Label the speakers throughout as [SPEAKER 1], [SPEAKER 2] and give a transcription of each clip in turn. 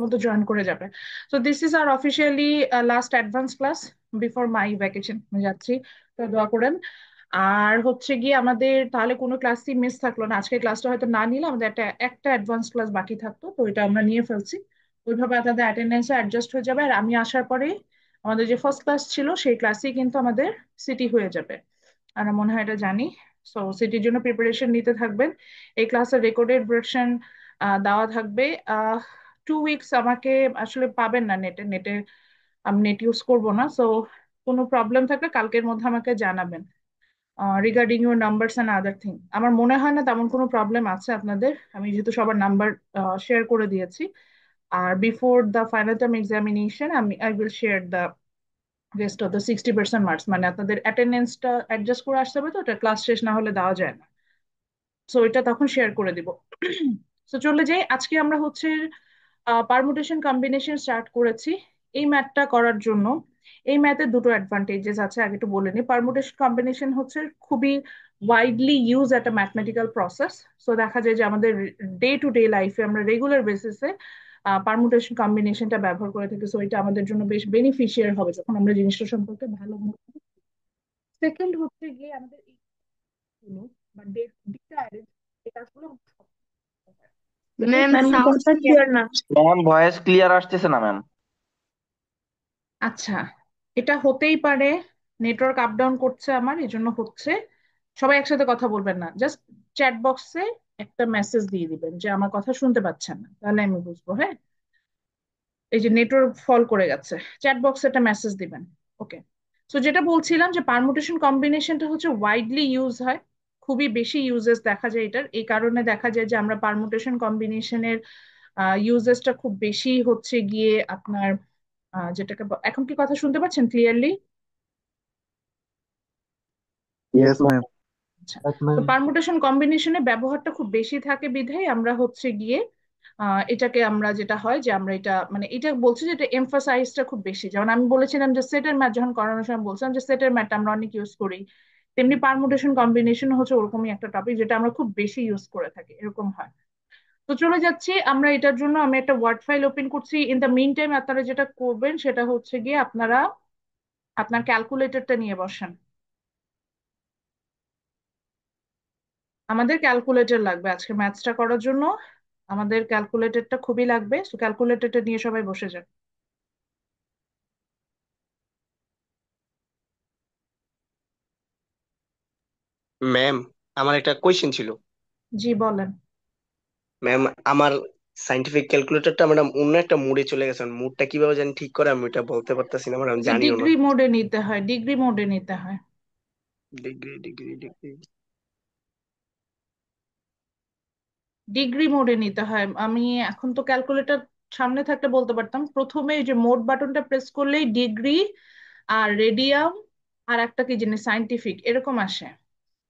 [SPEAKER 1] মতো জয়েন করে যাবে। So this is our officially last advance class before my vacation, আমি যাচ্ছি, তো দোয়া করেন। আর হচ্ছে গিয়ে আমাদের তাহলে কোনো ক্লাসই মিস থাকলো না, আজকে ক্লাসটা হয়তো না নিলে আমাদের একটা একটা অ্যাডভান্স ক্লাস বাকি থাকতো, তো এটা আমরা নিয়ে ফেলছি। ওইভাবে আপনাদের অ্যাটেন্ডেন্সে অ্যাডজাস্ট হয়ে যাবে, আর আমি আসার পরে আমাদের যে ফার্স্ট ক্লাস ছিল সেই ক্লাসই কিন্তু আমাদের সিটি হয়ে যাবে। আর আমার মনে হয় এটা জানি। সো সিটির জন্য প্রিপারেশন নিতে থাকবেন। এই ক্লাসের রেকর্ডেড ভার্সন দেওয়া থাকবে। 2 উইকস আমাকে আসলে পাবেন না নেটে, আমি নেট ইউজ করবো না। সো কোনো প্রবলেম থাকলে কালকের মধ্যে আমাকে জানাবেন regarding your numbers and other thing. আমার মনে হয় না তেমন কোনো প্রবলেম আছে আপনাদের, আমি যেহেতু সবার নাম্বার শেয়ার করে দিয়েছি। আর before the final term examination I will share the rest of the 60% marks, মানে আপনাদের অ্যাটেন্ডেন্সটা অ্যাডজাস্ট করে আসতে হবে, তো ওটা ক্লাস শেষ না হলে দেওয়া যায় না। সো এটা তখন শেয়ার করে দিব। তো চলে যাই, আজকে আমরা হচ্ছে পারমুটেশন কম্বিনেশন স্টার্ট করেছি এই ম্যাথটা করার জন্য। এই ম্যাথে দুটো অ্যাডভান্টেজেস আছে, আগে একটু বলে নিই। পারমুটেশন কম্বিনেশন হচ্ছে খুবই ওয়াইডলি ইউজ একটা ম্যাথমেটিক্যাল প্রসেস। সো দেখা যায় যে আমাদের ডে টু ডে লাইফে আমরা রেগুলার বেসিসে পারমুটেশন কম্বিনেশনটা ব্যবহার করে থাকি। সো এটা আমাদের জন্য বেশ বেনিফিশিয়াল হবে যখন আমরা জিনিসটা সম্পর্কে ভালো। সেকেন্ড হচ্ছে গিয়ে আমাদের এই গুলো বা ডেটা অ্যারেঞ্জ, এটা আসলে
[SPEAKER 2] ম্যাম,
[SPEAKER 3] ম্যাম,
[SPEAKER 2] সাউন্ড
[SPEAKER 3] কথাটা
[SPEAKER 2] ক্লিয়ার।
[SPEAKER 3] ক্লিয়ার না।
[SPEAKER 4] ম্যাম ভয়েস ক্লিয়ার আসতেছে না ম্যাম।
[SPEAKER 1] আচ্ছা, এটা হতেই পারে, নেটওয়ার্ক আপ ডাউন করছে আমার, এই জন্য হচ্ছে। সবাই একসাথে কথা বলবেন না, জাস্ট চ্যাট বক্সে একটা মেসেজ দিয়ে দিবেন যে আমার কথা শুনতে পাচ্ছেন না, তাহলে আমি বুঝবো। হ্যাঁ, এই যে নেটওয়ার্ক ফল করে গেছে, চ্যাট বক্সে একটা মেসেজ দিবেন। ওকে। সো যেটা বলছিলাম যে পারমুটেশন কম্বিনেশনটা হচ্ছে ওয়াইডলি ইউজ হয়, খুবই বেশি ইউজেস দেখা যায় এটার। এই কারণে দেখা যায় যে আমরা পারমুটেশন কম্বিনেশনের ইউজেসটা খুব বেশি হচ্ছে গিয়ে আপনার যেটাকে এখন কি কথা শুনতে পাচ্ছেন clearly?
[SPEAKER 4] Yes
[SPEAKER 5] Yes,
[SPEAKER 4] ma'am.
[SPEAKER 5] ma'am.
[SPEAKER 1] আচ্ছা।
[SPEAKER 5] Yes,
[SPEAKER 1] তো
[SPEAKER 5] ma'am.
[SPEAKER 1] পারমুটেশন কম্বিনেশনের ব্যবহারটা খুব বেশি থাকে বিধায় আমরা হচ্ছে গিয়ে এটাকে আমরা যেটা হয় যে আমরা এটা মানে এটা বলছি যে এটা এমফাসাইজটা খুব বেশি। যেমন আমি বলেছিলাম যে সেটের ম্যাথ যখন করানোর সময় বলছিলাম যে সেটের ম্যাথটা আমরা অনেক ইউজ করি, তেমনি পারমুটেশন কম্বিনেশন হচ্ছে ওরকমই একটা টপিক যেটা আমরা খুব বেশি ইউজ করে থাকি, এরকম হয়। তো চলে যাচ্ছি আমরা এটার জন্য, আমি একটা ওয়ার্ড ফাইল ওপেন করছি। ইন দ্য মিন টাইম আপনারা যেটা করবেন সেটা হচ্ছে গিয়ে আপনারা আপনার ক্যালকুলেটরটা নিয়ে বসেন। আমাদের ক্যালকুলেটর লাগবে আজকে ম্যাথসটা করার জন্য, আমাদের ক্যালকুলেটরটা খুবই লাগবে। তো ক্যালকুলেটরটা নিয়ে সবাই বসে যান।
[SPEAKER 2] ম্যাম, আমার একটা কোয়েশ্চেন ছিল।
[SPEAKER 1] জি বলেন।
[SPEAKER 2] ম্যাম, আমার সাইন্টিফিক ক্যালকুলেটরটা ম্যাডাম অন্য একটা মুডে চলে গেছে। মুডটা কিভাবে জানি ঠিক করে, আমি এটা বলতে পারতাছি না ম্যাডাম,
[SPEAKER 1] যে
[SPEAKER 2] জানিও না।
[SPEAKER 1] ডিগ্রি মোডে নিতে হয়, ডিগ্রি মোডে নিতে হয়।
[SPEAKER 2] Degree degree degree.
[SPEAKER 1] ডিগ্রি মোডে নিতে হয়। আমি এখন তো ক্যালকুলেটর সামনে থাকতে বলতে পারতাম, প্রথমে এই যে মোড বাটনটা প্রেস করলেই ডিগ্রি আর রেডিয়াম আর একটা কি জিনিস সাইন্টিফিক এরকম আসে।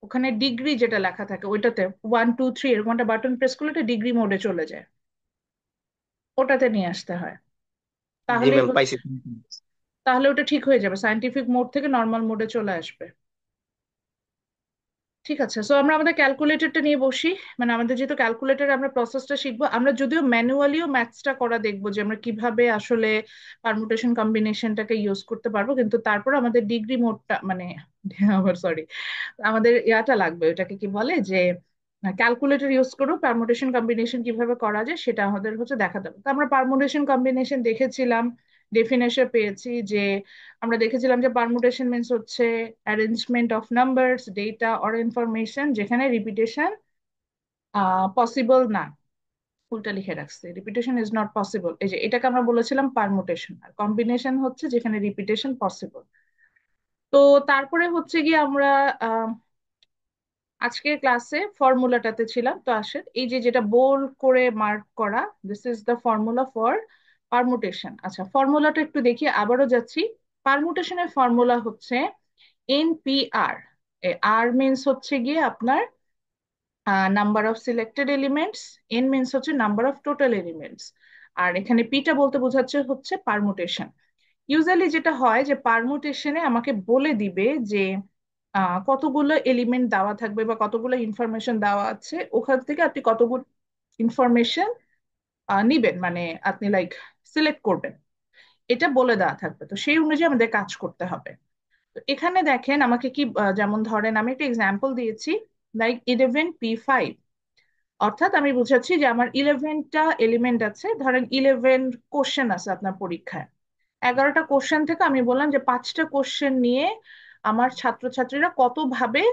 [SPEAKER 1] ওখানে ডিগ্রি যেটা লেখা থাকে ওইটাতে 1 2 3 এরকম একটা বাটন প্রেস করলে এটা ডিগ্রি মোডে চলে যায়, ওটাতে নিয়ে আসতে হয়।
[SPEAKER 2] জি
[SPEAKER 1] তাহলেই
[SPEAKER 2] ম্যাম,
[SPEAKER 1] হচ্ছে,
[SPEAKER 2] পাইছি।
[SPEAKER 1] তাহলে ওটা ঠিক হয়ে যাবে, সায়েন্টিফিক মোড থেকে নর্মাল মোডে চলে আসবে। ঠিক আছে, সো আমরা আমাদের ক্যালকুলেটরটা নিয়ে বসি। মানে আমাদের যেহেতু ক্যালকুলেটর আমরা প্রসেসটা শিখবো, আমরা যদিও ম্যানুয়ালিও ম্যাথসটা করা দেখবো যে আমরা কিভাবে আসলে পারমুটেশন কম্বিনেশনটাকে ইউজ করতে পারবো, কিন্তু তারপর আমাদের ডিগ্রি মোডটা মানে আবার সরি, আমাদের ইয়াটা লাগবে, ওটাকে কি বলে যে ক্যালকুলেটর ইউজ করো পারমুটেশন কম্বিনেশন কিভাবে করা যায় সেটা আমাদের হচ্ছে দেখাতে হবে। তো আমরা পারমুটেশন কম্বিনেশন দেখেছিলাম, ডেফিনেশন পেয়েছি যে আমরা দেখেছিলাম যে পারমুটেশন মিন্স হচ্ছে arrangement of numbers data or information যেখানে রিপিটেশন পসিবল না। উল্টা লিখে রাখছে, রিপিটেশন ইজ নট পসিবল, এই যে এটাকে আমরা বলেছিলাম পারমুটেশন। আর কম্বিনেশন হচ্ছে যেখানে রিপিটেশন পসিবল। তো তারপরে হচ্ছে গিয়ে আমরা আজকের ক্লাসে ফর্মুলাটাতে ছিলাম। তো আসেন এই যে যেটা বোল্ড করে মার্ক করা, this is the formula for permutation. আচ্ছা, ফর্মুলাটা একটু দেখি, আবারও যাচ্ছি। পারমুটেশনের ফর্মুলা হচ্ছে এনপিআর। আর মিনস হচ্ছে গিয়ে আপনার number of selected elements, N means হচ্ছে নাম্বার অফ টোটাল এলিমেন্টস, আর এখানে পিটা বলতে বোঝাচ্ছে হচ্ছে পারমুটেশন। ইউজুয়ালি যেটা হয় যে পারমুটেশনে আমাকে বলে দিবে যে কতগুলো এলিমেন্ট দেওয়া থাকবে বা কতগুলো ইনফরমেশন দেওয়া আছে, ওখান থেকে আপনি কতগুলো ইনফরমেশন নিবেন, মানে আপনি লাইক সিলেক্ট করবেন, এটা বলে দেওয়া থাকবে। তো সেই অনুযায়ী আমাদের কাজ করতে হবে। তো এখানে দেখেন আমাকে কি যেমন ধরেন আমি একটা এক্সাম্পল দিয়েছি, লাইক 11p5, অর্থাৎ আমি বুঝাচ্ছি যে আমার 11টা এলিমেন্ট আছে, ধরেন 11 কোশ্চেন আছে আপনার পরীক্ষায়। 11টা কোশ্চেন থেকে আমি বললাম যে 5টা কোশ্চেন নিয়ে আমার ছাত্রছাত্রীরা কতভাবে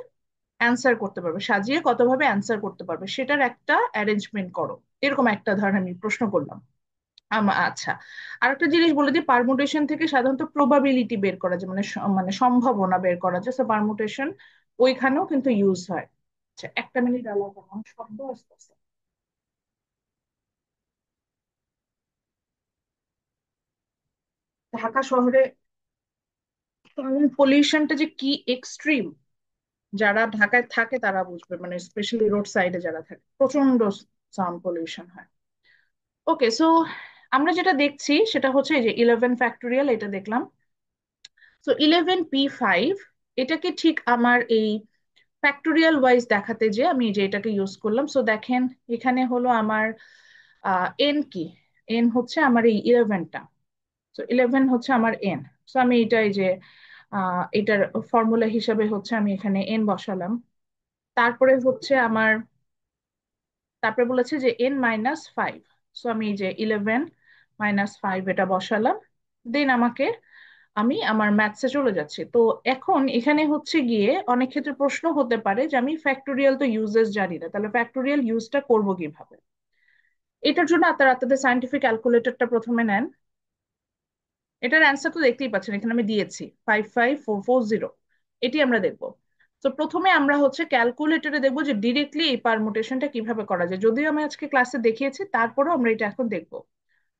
[SPEAKER 1] অ্যান্সার করতে পারবে, সাজিয়ে কতভাবে অ্যান্সার করতে পারবে সেটার একটা অ্যারেঞ্জমেন্ট করো। এরকম একটা ধরেন আমি প্রশ্ন করলাম। আচ্ছা, আর একটা জিনিস বলে দিই, পারমুটেশন থেকে সাধারণত প্রবাবিলিটি বের করা যায়, মানে মানে সম্ভাবনা বের করা যায়। পারমুটেশন ওইখানেও কিন্তু ইউজ হয়। আচ্ছা, একটা মিনিট আলাদা, আমার শব্দ আসতেছে। ঢাকা শহরে সাউন্ড পলিউশনটা যে কি এক্সট্রিম, যারা ঢাকায় থাকে তারা বুঝবে, মানে স্পেশালি রোড সাইডে যারা থাকে প্রচন্ড সাউন্ড পলিউশন হয়। ওকে, সো আমরা যেটা দেখছি সেটা হচ্ছে এই যে 11 ফ্যাক্টোরিয়াল, এটা দেখলাম। সো 11p5, এটাকে ঠিক আমার এই ফ্যাক্টোরিয়াল ওয়াইজ দেখাতে যে আমি যে এটাকে ইউজ করলাম। সো দেখেন এখানে হলো আমার এন কি, এন হচ্ছে আমার এই 11টা। সো 11 হচ্ছে আমার এন। সো আমি এটাই যে এটার ফর্মুলা হিসাবে হচ্ছে আমি এখানে এন বসালাম। তারপরে হচ্ছে আমার, তারপরে বলেছে যে n-5। সো আমি এই যে 11-5 এটা বসালাম। দেন আমি আমার ম্যাথসে চলে যাচ্ছি। তো এখন এখানে হচ্ছে গিয়ে অনেক ক্ষেত্রে প্রশ্ন হতে পারে যে আমি ফ্যাক্টোরিয়াল তো ইউজেস জানি না, তাহলে ফ্যাক্টোরিয়াল ইউজটা করব কিভাবে। এটার জন্য আপনারা আপনাদের সায়েন্টিফিক ক্যালকুলেটরটা প্রথমে নেন। এটার অ্যান্সার তো দেখতেই পাচ্ছেন, এখানে আমি দিয়েছি 55440, এটি আমরা দেখবো। তো প্রথমে আমরা হচ্ছে ক্যালকুলেটরে দেখবো যে ডিরেক্টলি এই পারমুটেশনটা কিভাবে করা যায়, যদিও আমি আজকে ক্লাসে দেখিয়েছি তারপরেও আমরা এটা এখন দেখবো।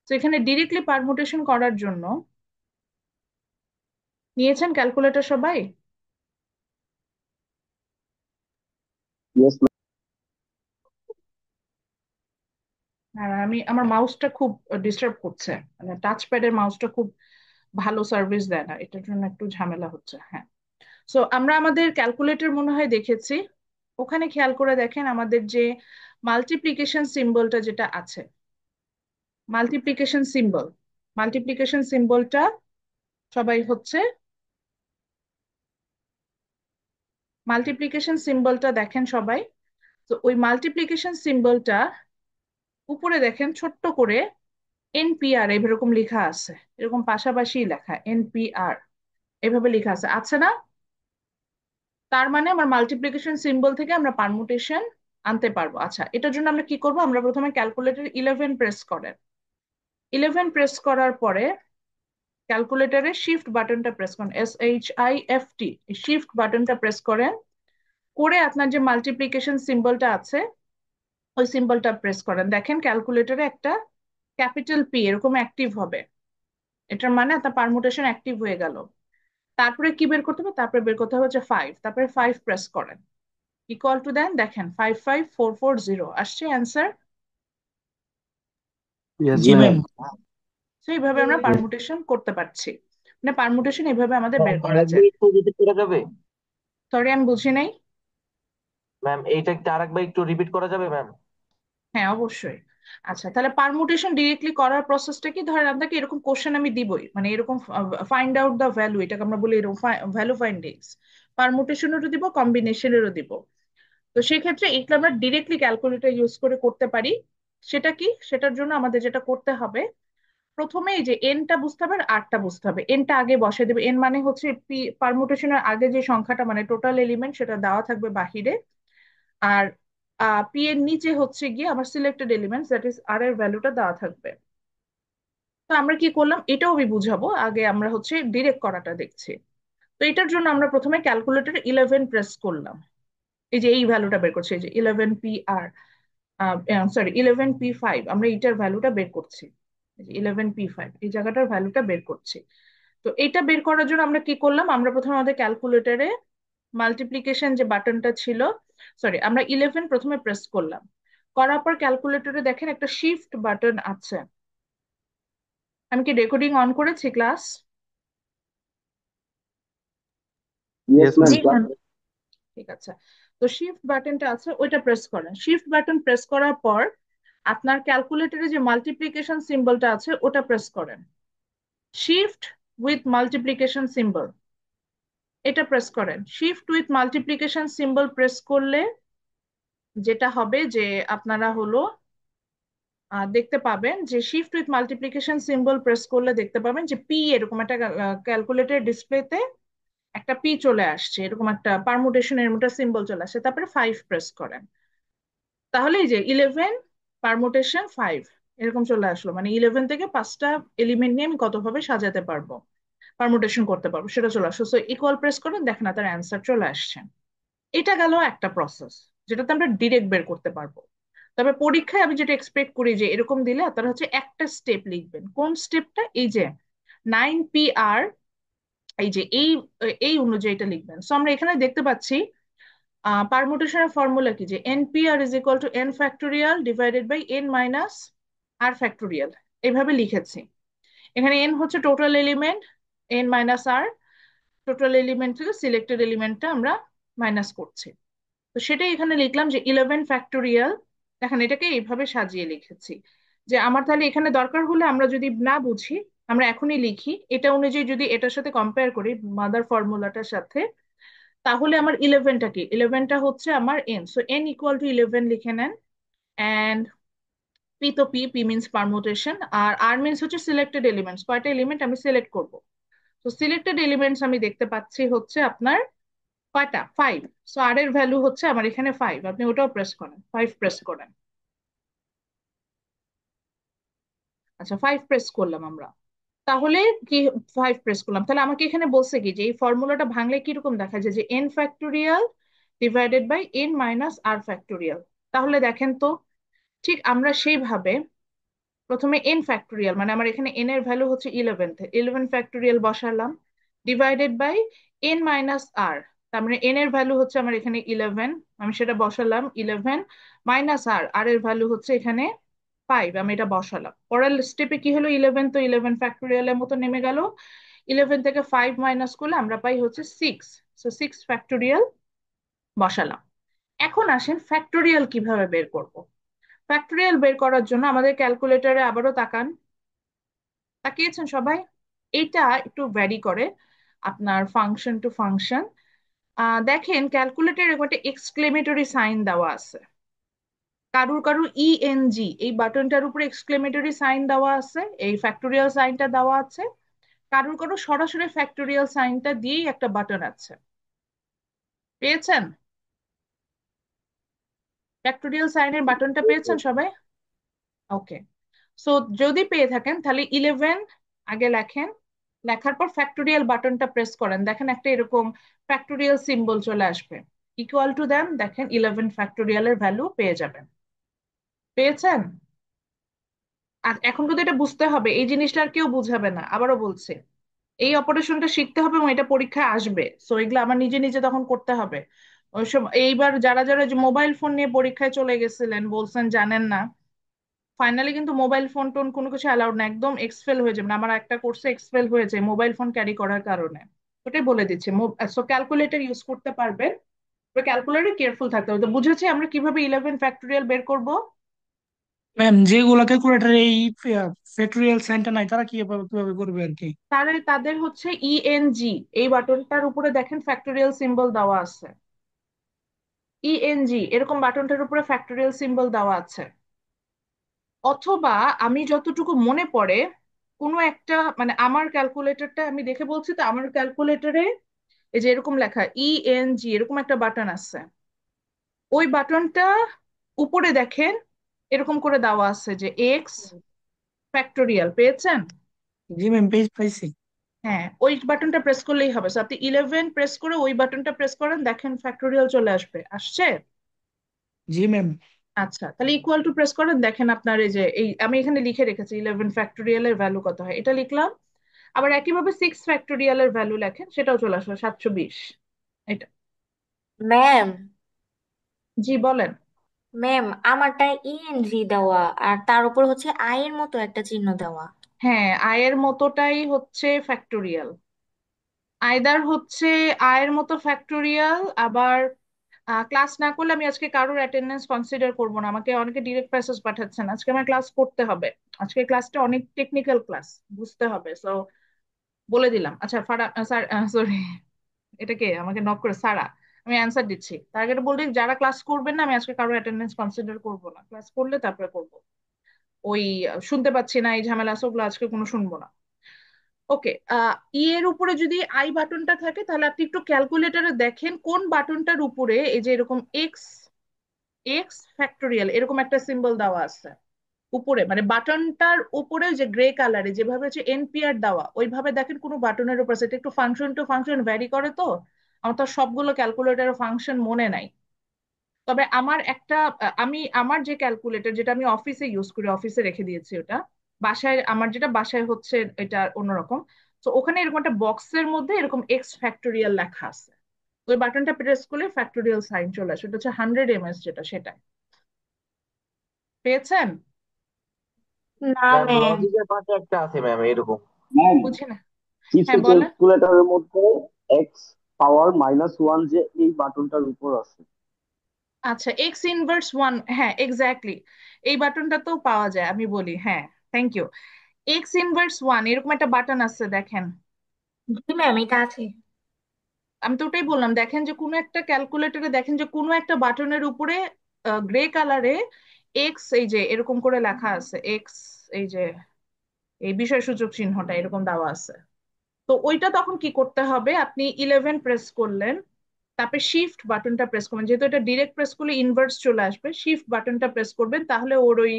[SPEAKER 1] তো এখানে ডিরেক্টলি পারমুটেশন করার জন্য নিয়েছেন ক্যালকুলেটর সবাই?
[SPEAKER 4] Yes ma'am.
[SPEAKER 1] আর আমি আমার মাউসটা খুব ডিস্টার্ব করছে, মানে টাচ প্যাডের মাউসটা খুব ভালো সার্ভিস দেয় না, এটার জন্য একটু ঝামেলা হচ্ছে। হ্যাঁ, সো আমরা আমাদের ক্যালকুলেটর মনে হয় দেখেছি। ওখানে খেয়াল করে দেখেন আমাদের যে মাল্টিপ্লিকেশন সিম্বলটা যেটা আছে, মাল্টিপ্লিকেশন সিম্বল, মাল্টিপ্লিকেশন সিম্বলটা সবাই হচ্ছে, মাল্টিপ্লিকেশন সিম্বলটা দেখেন সবাই। তো ওই মাল্টিপ্লিকেশন সিম্বলটা উপরে দেখেন ছোট্ট করে এনপিআর এরকম লেখা আছে, এরকম পাশাপাশি লেখা এনপিআর এভাবে লেখা আছে, আছে না? তার মানে আমার মাল্টিপ্লিকেশন সিম্বল থেকে আমরা পারমুটেশন আনতে পারবো। আচ্ছা, এটার জন্য আমরা কি করবো, আমরা প্রথমে ক্যালকুলেটর 11 প্রেস করেন। 11 প্রেস করার পরে ক্যালকুলেটরে শিফট বাটনটা প্রেস করেন, SHIFT, শিফট বাটনটা প্রেস করেন। করে আপনার যে মাল্টিপ্লিকেশন সিম্বলটা আছে ওই সিম্বলটা প্রেস করেন। দেখেন ক্যালকুলেটরে একটা ক্যাপিটাল পি এরকম অ্যাক্টিভ হবে, এটার মানে আপনার পারমুটেশন অ্যাক্টিভ হয়ে গেল। তারপরে কি বের করতে হবে, তারপরে বের করতে হবে হচ্ছে 5, তারপরে 5 প্রেস করেন, ইকুয়াল টু দেন দেখেন 55440 আসছে অ্যান্সার।
[SPEAKER 4] ইয়েস
[SPEAKER 3] জি
[SPEAKER 4] ম্যাম।
[SPEAKER 3] ম্যাম।
[SPEAKER 1] তো এইভাবে আমরা পারমুটেশন করতে পারছি, মানে পারমুটেশন এইভাবে আমাদের
[SPEAKER 4] ম্যাম
[SPEAKER 1] বের করা
[SPEAKER 4] আরেকবার
[SPEAKER 1] যায়।
[SPEAKER 4] একটু রিপিট করা যাবে?
[SPEAKER 1] সরি, আমি বুঝি নাই।
[SPEAKER 4] ম্যাম এইটা একটু আরেকবার একটু রিপিট করা যাবে ম্যাম?
[SPEAKER 1] হ্যাঁ, অবশ্যই। আচ্ছা, তাহলে পারমুটেশন ডিরেক্টলি করার প্রসেসটা কি, ধরেন আপনাকে এরকম কোশ্চেন আমি দিবই, মানে এরকম ফাইন্ড আউট দ্য ভ্যালু, এটাকে আমরা বলি এরকম ভ্যালু ফাইন্ডিংস, পারমুটেশনেরও দিব কম্বিনেশনেরও দিব। তো সেই ক্ষেত্রে এগুলো আমরা ডিরেক্টলি ক্যালকুলেটর ইউজ করে করতে পারি। সেটা কি, সেটার জন্য আমাদের যেটা করতে হবে, প্রথমে এই যে এনটা বুঝতে হবে আর আরটা বুঝতে হবে। এনটা আগে বসে দেবে, এন মানে হচ্ছে পারমুটেশনের আগে যে সংখ্যাটা মানে টোটাল এলিমেন্ট সেটা দেওয়া থাকবে বাহিরে। আর পি এর নিচে হচ্ছে গিয়ে আমার সিলেক্টেড এলিমেন্টস, দ্যাট ইজ আর এর ভ্যালুটা দেওয়া থাকবে। তো আমরা কি করলাম এটাও আমি বুঝাবো, আগে আমরা হচ্ছে ডিরেক্ট করাটা দেখছি। তো এটার জন্য আমরা প্রথমে ক্যালকুলেটর 11 প্রেস করলাম, এই যে এই ভ্যালুটা বের করছি, এই যে 11 পি আর সরি 11 পি 5, আমরা এইটার ভ্যালুটা বের করছি। 11 পি 5 এই জায়গাটার ভ্যালুটা বের করছি। তো এইটা বের করার জন্য আমরা কি করলাম, আমরা প্রথমে আমাদের ক্যালকুলেটরে মাল্টিপ্লিকেশন যে বাটনটা ছিল, সরি আমরা 11 প্রথমে প্রেস করলাম। করার পর ক্যালকুলেটরে দেখেন একটা শিফট বাটন আছে। আমি কি রেকর্ডিং অন করেছি ক্লাস?
[SPEAKER 4] Yes ma'am.
[SPEAKER 3] জি ম্যাম।
[SPEAKER 1] ঠিক আছে। তো শিফট বাটনটা আছে, ওইটা প্রেস করেন। শিফট বাটন প্রেস করার পর আপনার ক্যালকুলেটরে যে মাল্টিপ্লিকেশন সিম্বলটা আছে ওটা প্রেস করেন, শিফট উইথ মাল্টিপ্লিকেশন সিম্বল, এটা প্রেস করেন। Shift with multiplication symbol press করলে যেটা হবে যে আপনারা হলো দেখতে পাবেন যে shift with multiplication symbol press করলে দেখতে পাবেন যে পি, এরকম একটা ক্যালকুলেটর ডিসপ্লেতে একটা পি চলে আসছে, এরকম একটা পারমুটেশন এর মতো সিম্বল চলে আসছে, তারপরে 5 প্রেস করেন। তাহলে এই যে 11 পারমুটেশন 5 এরকম চলে আসলো, মানে 11 থেকে 5টা এলিমেন্ট নিয়ে আমি কতভাবে সাজাতে পারবো, পারমুটেশন করতে পারবো সেটা চলে আসলো। সো ইকুয়াল প্রেস করেন, দেখেন না তার অ্যান্সার চলে আসছে। এটা গেল একটা প্রসেস যেটাতে আমরা ডিরেক্ট বের করতে পারবো। তবে পরীক্ষায় আমি যেটা এক্সপেক্ট করি যে এরকম দিলে আপনারা হচ্ছে একটা স্টেপ লিখবেন। কোন স্টেপটা? এই যে 9PR, এই যে এই অনুযায়ী এটা লিখবেন। সো আমরা এখানে দেখতে পাচ্ছি পারমুটেশনের ফর্মুলা কি, যে NPR is equal to n factorial divided by n minus r factorial, এইভাবে লিখেছি। এখানে n হচ্ছে total element, n minus r total element থেকে সিলেক্টেড এলিমেন্টটা আমরা মাইনাস করছি। তো সেটাই এখানে লিখলাম যে 11 ফ্যাক্টোরিয়াল। দেখেন এটাকে এইভাবে সাজিয়ে লিখেছি যে আমার তাহলে এখানে দরকার হলে আমরা যদি না বুঝি আমরা এখনই লিখি, এটা অনুযায়ী যদি এটার সাথে কম্পেয়ার করি মাদার ফর্মুলাটার সাথে, তাহলে আমার ইলেভেনটা কি, ইলেভেনটা হচ্ছে আমার N, so N equal to 11 লিখে নেন। অ্যান্ড পি তো পি, পি মিনস পারমুটেশন, আর আর মিনস হচ্ছে সিলেক্টেড এলিমেন্টস, কয়টা এলিমেন্ট আমি সিলেক্ট করব। তো সিলেক্টেড এলিমেন্টস আমি দেখতে পাচ্ছি হচ্ছে আপনার কয়টা, 5। সো আর এর ভ্যালু হচ্ছে আমার এখানে 5, আপনি ওটাও প্রেস করেন, 5 প্রেস করেন। আচ্ছা 5 প্রেস করলাম আমরা, তাহলে কি, 5 প্রেস করলাম, তাহলে আমাকে এখানে বলছে কি যে এই ফর্মুলাটা ভাঙলে কিরকম দেখা যায় যে n factorial divided by n minus r factorial. তাহলে দেখেন তো, ঠিক আমরা সেইভাবে প্রথমে n ফ্যাক্টোরিয়াল, মানে আমার এখানে n এর ভ্যালু হচ্ছে 11, 11 ফ্যাক্টোরিয়াল বসালাম, divided by n minus r, তার মানে n এর ভ্যালু হচ্ছে আমার এখানে 11, আমি সেটা বসালাম, 11 মাইনাস r, r এর ভ্যালু হচ্ছে এখানে 5, আমি এটা বসালাম। পরের স্টেপে কি হলো, 11 তো 11 ফ্যাক্টোরিয়ালের মতো নেমে গেল, 11 থেকে 5 মাইনাস করলে আমরা পাই হচ্ছে 6, সো 6 ফ্যাক্টোরিয়াল বসালাম। এখন আসেন ফ্যাক্টোরিয়াল কিভাবে বের করব। ফ্যাক্টোরিয়াল বের করার জন্য আমাদের ক্যালকুলেটরে আবারও তাকান, তাকিয়েছেন সবাই? এটা একটু ভ্যারি করে আপনার ফাংশন টু ফাংশন। দেখেন ক্যালকুলেটরে একটা এক্সক্লেমেটরি সাইন দেওয়া আছে, কারুর কারুর ইএনজি এই বাটনটার উপরে এক্সক্লেমেটরি সাইন দেওয়া আছে, এই ফ্যাক্টোরিয়াল সাইনটা দেওয়া আছে। কারুর কারুর সরাসরি ফ্যাক্টোরিয়াল সাইনটা দিয়েই একটা বাটন আছে, পেয়েছেন? ফ্যাক্টোরিয়াল সাইনের বাটনটা পেয়েছেন সবাই? ওকে। সো যদি পেয়ে থাকেন তাহলে 11 আগে লেখেন, লেখার পর ফ্যাক্টোরিয়াল বাটনটা প্রেস করেন, দেখেন একটা এরকম ফ্যাক্টোরিয়াল সিম্বল চলে আসবে, ইকুয়াল টু দেন, দেখেন 11 ফ্যাক্টোরিয়ালের ভ্যালু পেয়ে যাবেন। পেয়েছেন? আর এখন কিন্তু এটা বুঝতে হবে, এই জিনিসটা আর কেউ বুঝাবে না, আবারও বলছে এই অপারেশনটা শিখতে হবে এবং এটা পরীক্ষায় আসবে, সো এগুলো আমার নিজে নিজে তখন করতে হবে। ওইসব এইবার যারা যারা যে মোবাইল ফোন নিয়ে পরীক্ষায় চলে গেছিলেন বলছেন জানেন না, ফাইনালি কিন্তু মোবাইল ফোন টোন কোনো কিছু অ্যালাউড না, একদম এক্সফেল হয়ে যাবে। আমার একটা কোর্সে এক্সফেল হয়েছে মোবাইল ফোন ক্যারি করার কারণে। ওটাই বলে দিচ্ছে, সো ক্যালকুলেটর ইউজ করতে পারবেন, ক্যালকুলেটর কেয়ারফুল থাকতে হবে। তো বুঝেছি আমরা কিভাবে 11 ফ্যাক্টোরিয়াল বের করব।
[SPEAKER 3] ম্যাম, যেগুলা ক্যালকুলেটর এই ফ্যাক্টোরিয়াল সাইনটা নাই তারা কিভাবে কিভাবে করবে আর কি?
[SPEAKER 1] তাদের হচ্ছে ইএনজি, এই বাটনটার উপরে দেখেন ফ্যাক্টোরিয়াল সিম্বল দেওয়া আছে, ইএনজি এরকম বাটনটার উপরে ফ্যাক্টোরিয়াল সিম্বল দেওয়া আছে। অথবা আমি যতটুকু মনে পড়ে কোনো একটা, মানে আমার ক্যালকুলেটরটা আমি দেখে বলছি, তো আমার ক্যালকুলেটরে এই যে এরকম লেখা ইএনজি এরকম একটা বাটন আছে, ওই বাটনটা উপরে দেখেন এরকম করে দেওয়া আছে যে এক্স ফ্যাক্টোরিয়াল, পেয়েছেন?
[SPEAKER 3] জি ম্যাম, পেজ পাইছি।
[SPEAKER 1] হ্যাঁ ওই বাটনটা প্রেস করলেই হবে। So, আপনি 11 প্রেস করে ওই বাটনটা প্রেস করেন, দেখেন ফ্যাক্টোরিয়াল চলে আসবে, আসছে?
[SPEAKER 3] জি ম্যাম।
[SPEAKER 1] আচ্ছা তাহলে ইকুয়াল টু প্রেস করেন, দেখেন আপনার এই যে এই আমি এখানে লিখে রেখেছি 11 ফ্যাক্টোরিয়ালের ভ্যালু কত হয়, এটা লিখলাম। আবার একইভাবে 6 ফ্যাক্টোরিয়ালের ভ্যালু লেখেন, সেটাও চলে আসলো 720। এটা,
[SPEAKER 5] ম্যাম,
[SPEAKER 1] জি বলেন।
[SPEAKER 5] ম্যাম আমারটা ইএনজি দেওয়া আর তার উপর হচ্ছে আই এর মতো একটা চিহ্ন দেওয়া।
[SPEAKER 1] হ্যাঁ আয়ের মতোটাই হচ্ছে ফ্যাক্টোরিয়াল, আইদার হচ্ছে আয়ের মতো ফ্যাক্টোরিয়াল, আবার ক্লাস না করলে আমি আজকে কারোর অ্যাটেন্ডেন্স কনসিডার করবো না, আমাকে অনেকে ডিরেক্ট মেসেজ পাঠাচ্ছেন, আজকে আমার ক্লাস করতে হবে। আজকে ক্লাসটা অনেক টেকনিক্যাল ক্লাস, বুঝতে হবে। সো বলে দিলাম। আচ্ছা ফারা স্যার, সরি, এটা কে আমাকে নক করে? সারা। আমি অ্যান্সার দিচ্ছি, তার আগে এটা বলতে যারা ক্লাস করবেন না, আমি আজকে কারোর অ্যাটেন্ডেন্স কনসিডার করবো না, ক্লাস করলে তারপরে করবো। ওই শুনতে পাচ্ছি না এই ঝামেলা আছে, ওগুলো আজকে কোনো শুনবো না। ওকে। ই এর উপরে যদি আই বাটনটা থাকে, তাহলে আপনি একটু ক্যালকুলেটরে দেখেন কোন বাটনটার উপরে এই যে এরকম এক্স এক্স ফ্যাক্টোরিয়াল এরকম একটা সিম্বল দেওয়া আছে উপরে, মানে বাটনটার উপরে যে গ্রে কালারে যেভাবে হচ্ছে এনপিআর দেওয়া, ওইভাবে দেখেন কোনো বাটনের উপর। সেটা একটু ফাংশন টু ফাংশন ভ্যারি করে, তো আমার তো আর সবগুলো ক্যালকুলেটরের ফাংশন মনে নাই। তবে আমার একটা আমি আমার যে ক্যালকুলেটর যেটা আমি অফিসে ইউজ করি, অফিসে রেখে দিয়েছি ওটা। বাসায় আমার যেটা বাসায় হচ্ছে এটা অন্যরকম। তো ওখানে এরকম একটা বক্সের মধ্যে এরকম এক্স ফ্যাক্টোরিয়াল লেখা আছে। ওই বাটনটা প্রেস করলে ফ্যাক্টোরিয়াল সাইন চলে আসে, ওটা হচ্ছে 100 ms, যেটা সেটা পেয়েছেন?
[SPEAKER 5] না
[SPEAKER 4] ম্যাম
[SPEAKER 5] ম্যাম।
[SPEAKER 4] লজিকের পাশে একটা আছে ম্যাম এরকম।
[SPEAKER 6] ম্যাম,
[SPEAKER 1] বুঝি না।
[SPEAKER 6] চিপসে
[SPEAKER 1] হ্যাঁ বলেন।
[SPEAKER 6] ক্যালকুলেটরের মধ্যে এক্স পাওয়ার -1 যে এই বাটনটার উপর আছে।
[SPEAKER 1] আচ্ছা, এক্স ইনভার্স ওয়ান, হ্যাঁ এক্স্যাক্টলি। এই বাটনটা তো পাওয়া যায়, আমি বলি, হ্যাঁ। Thank you. X inverse one এরকম একটা বাটন আছে, দেখেন।
[SPEAKER 5] জি ম্যাম, এটা আছে।
[SPEAKER 1] আমি তো ওটাই বললাম, দেখেন যে কোনো একটা ক্যালকুলেটরে দেখেন যে কোনো একটা বাটনের উপরে গ্রে কালারে এক্স এই যে এরকম করে লেখা আছে, এক্স এই যে এই বিষয়সূচক চিহ্নটা এরকম দেওয়া আছে। তো ওইটা তখন কি করতে হবে, আপনি 11 প্রেস করলেন, তারপরে শিফট বাটনটা প্রেস করবেন, যেহেতু এটা ডিরেক্ট প্রেস করলে ইনভার্স চলে আসবে, শিফট বাটনটা প্রেস করবেন, তাহলে ওর ওই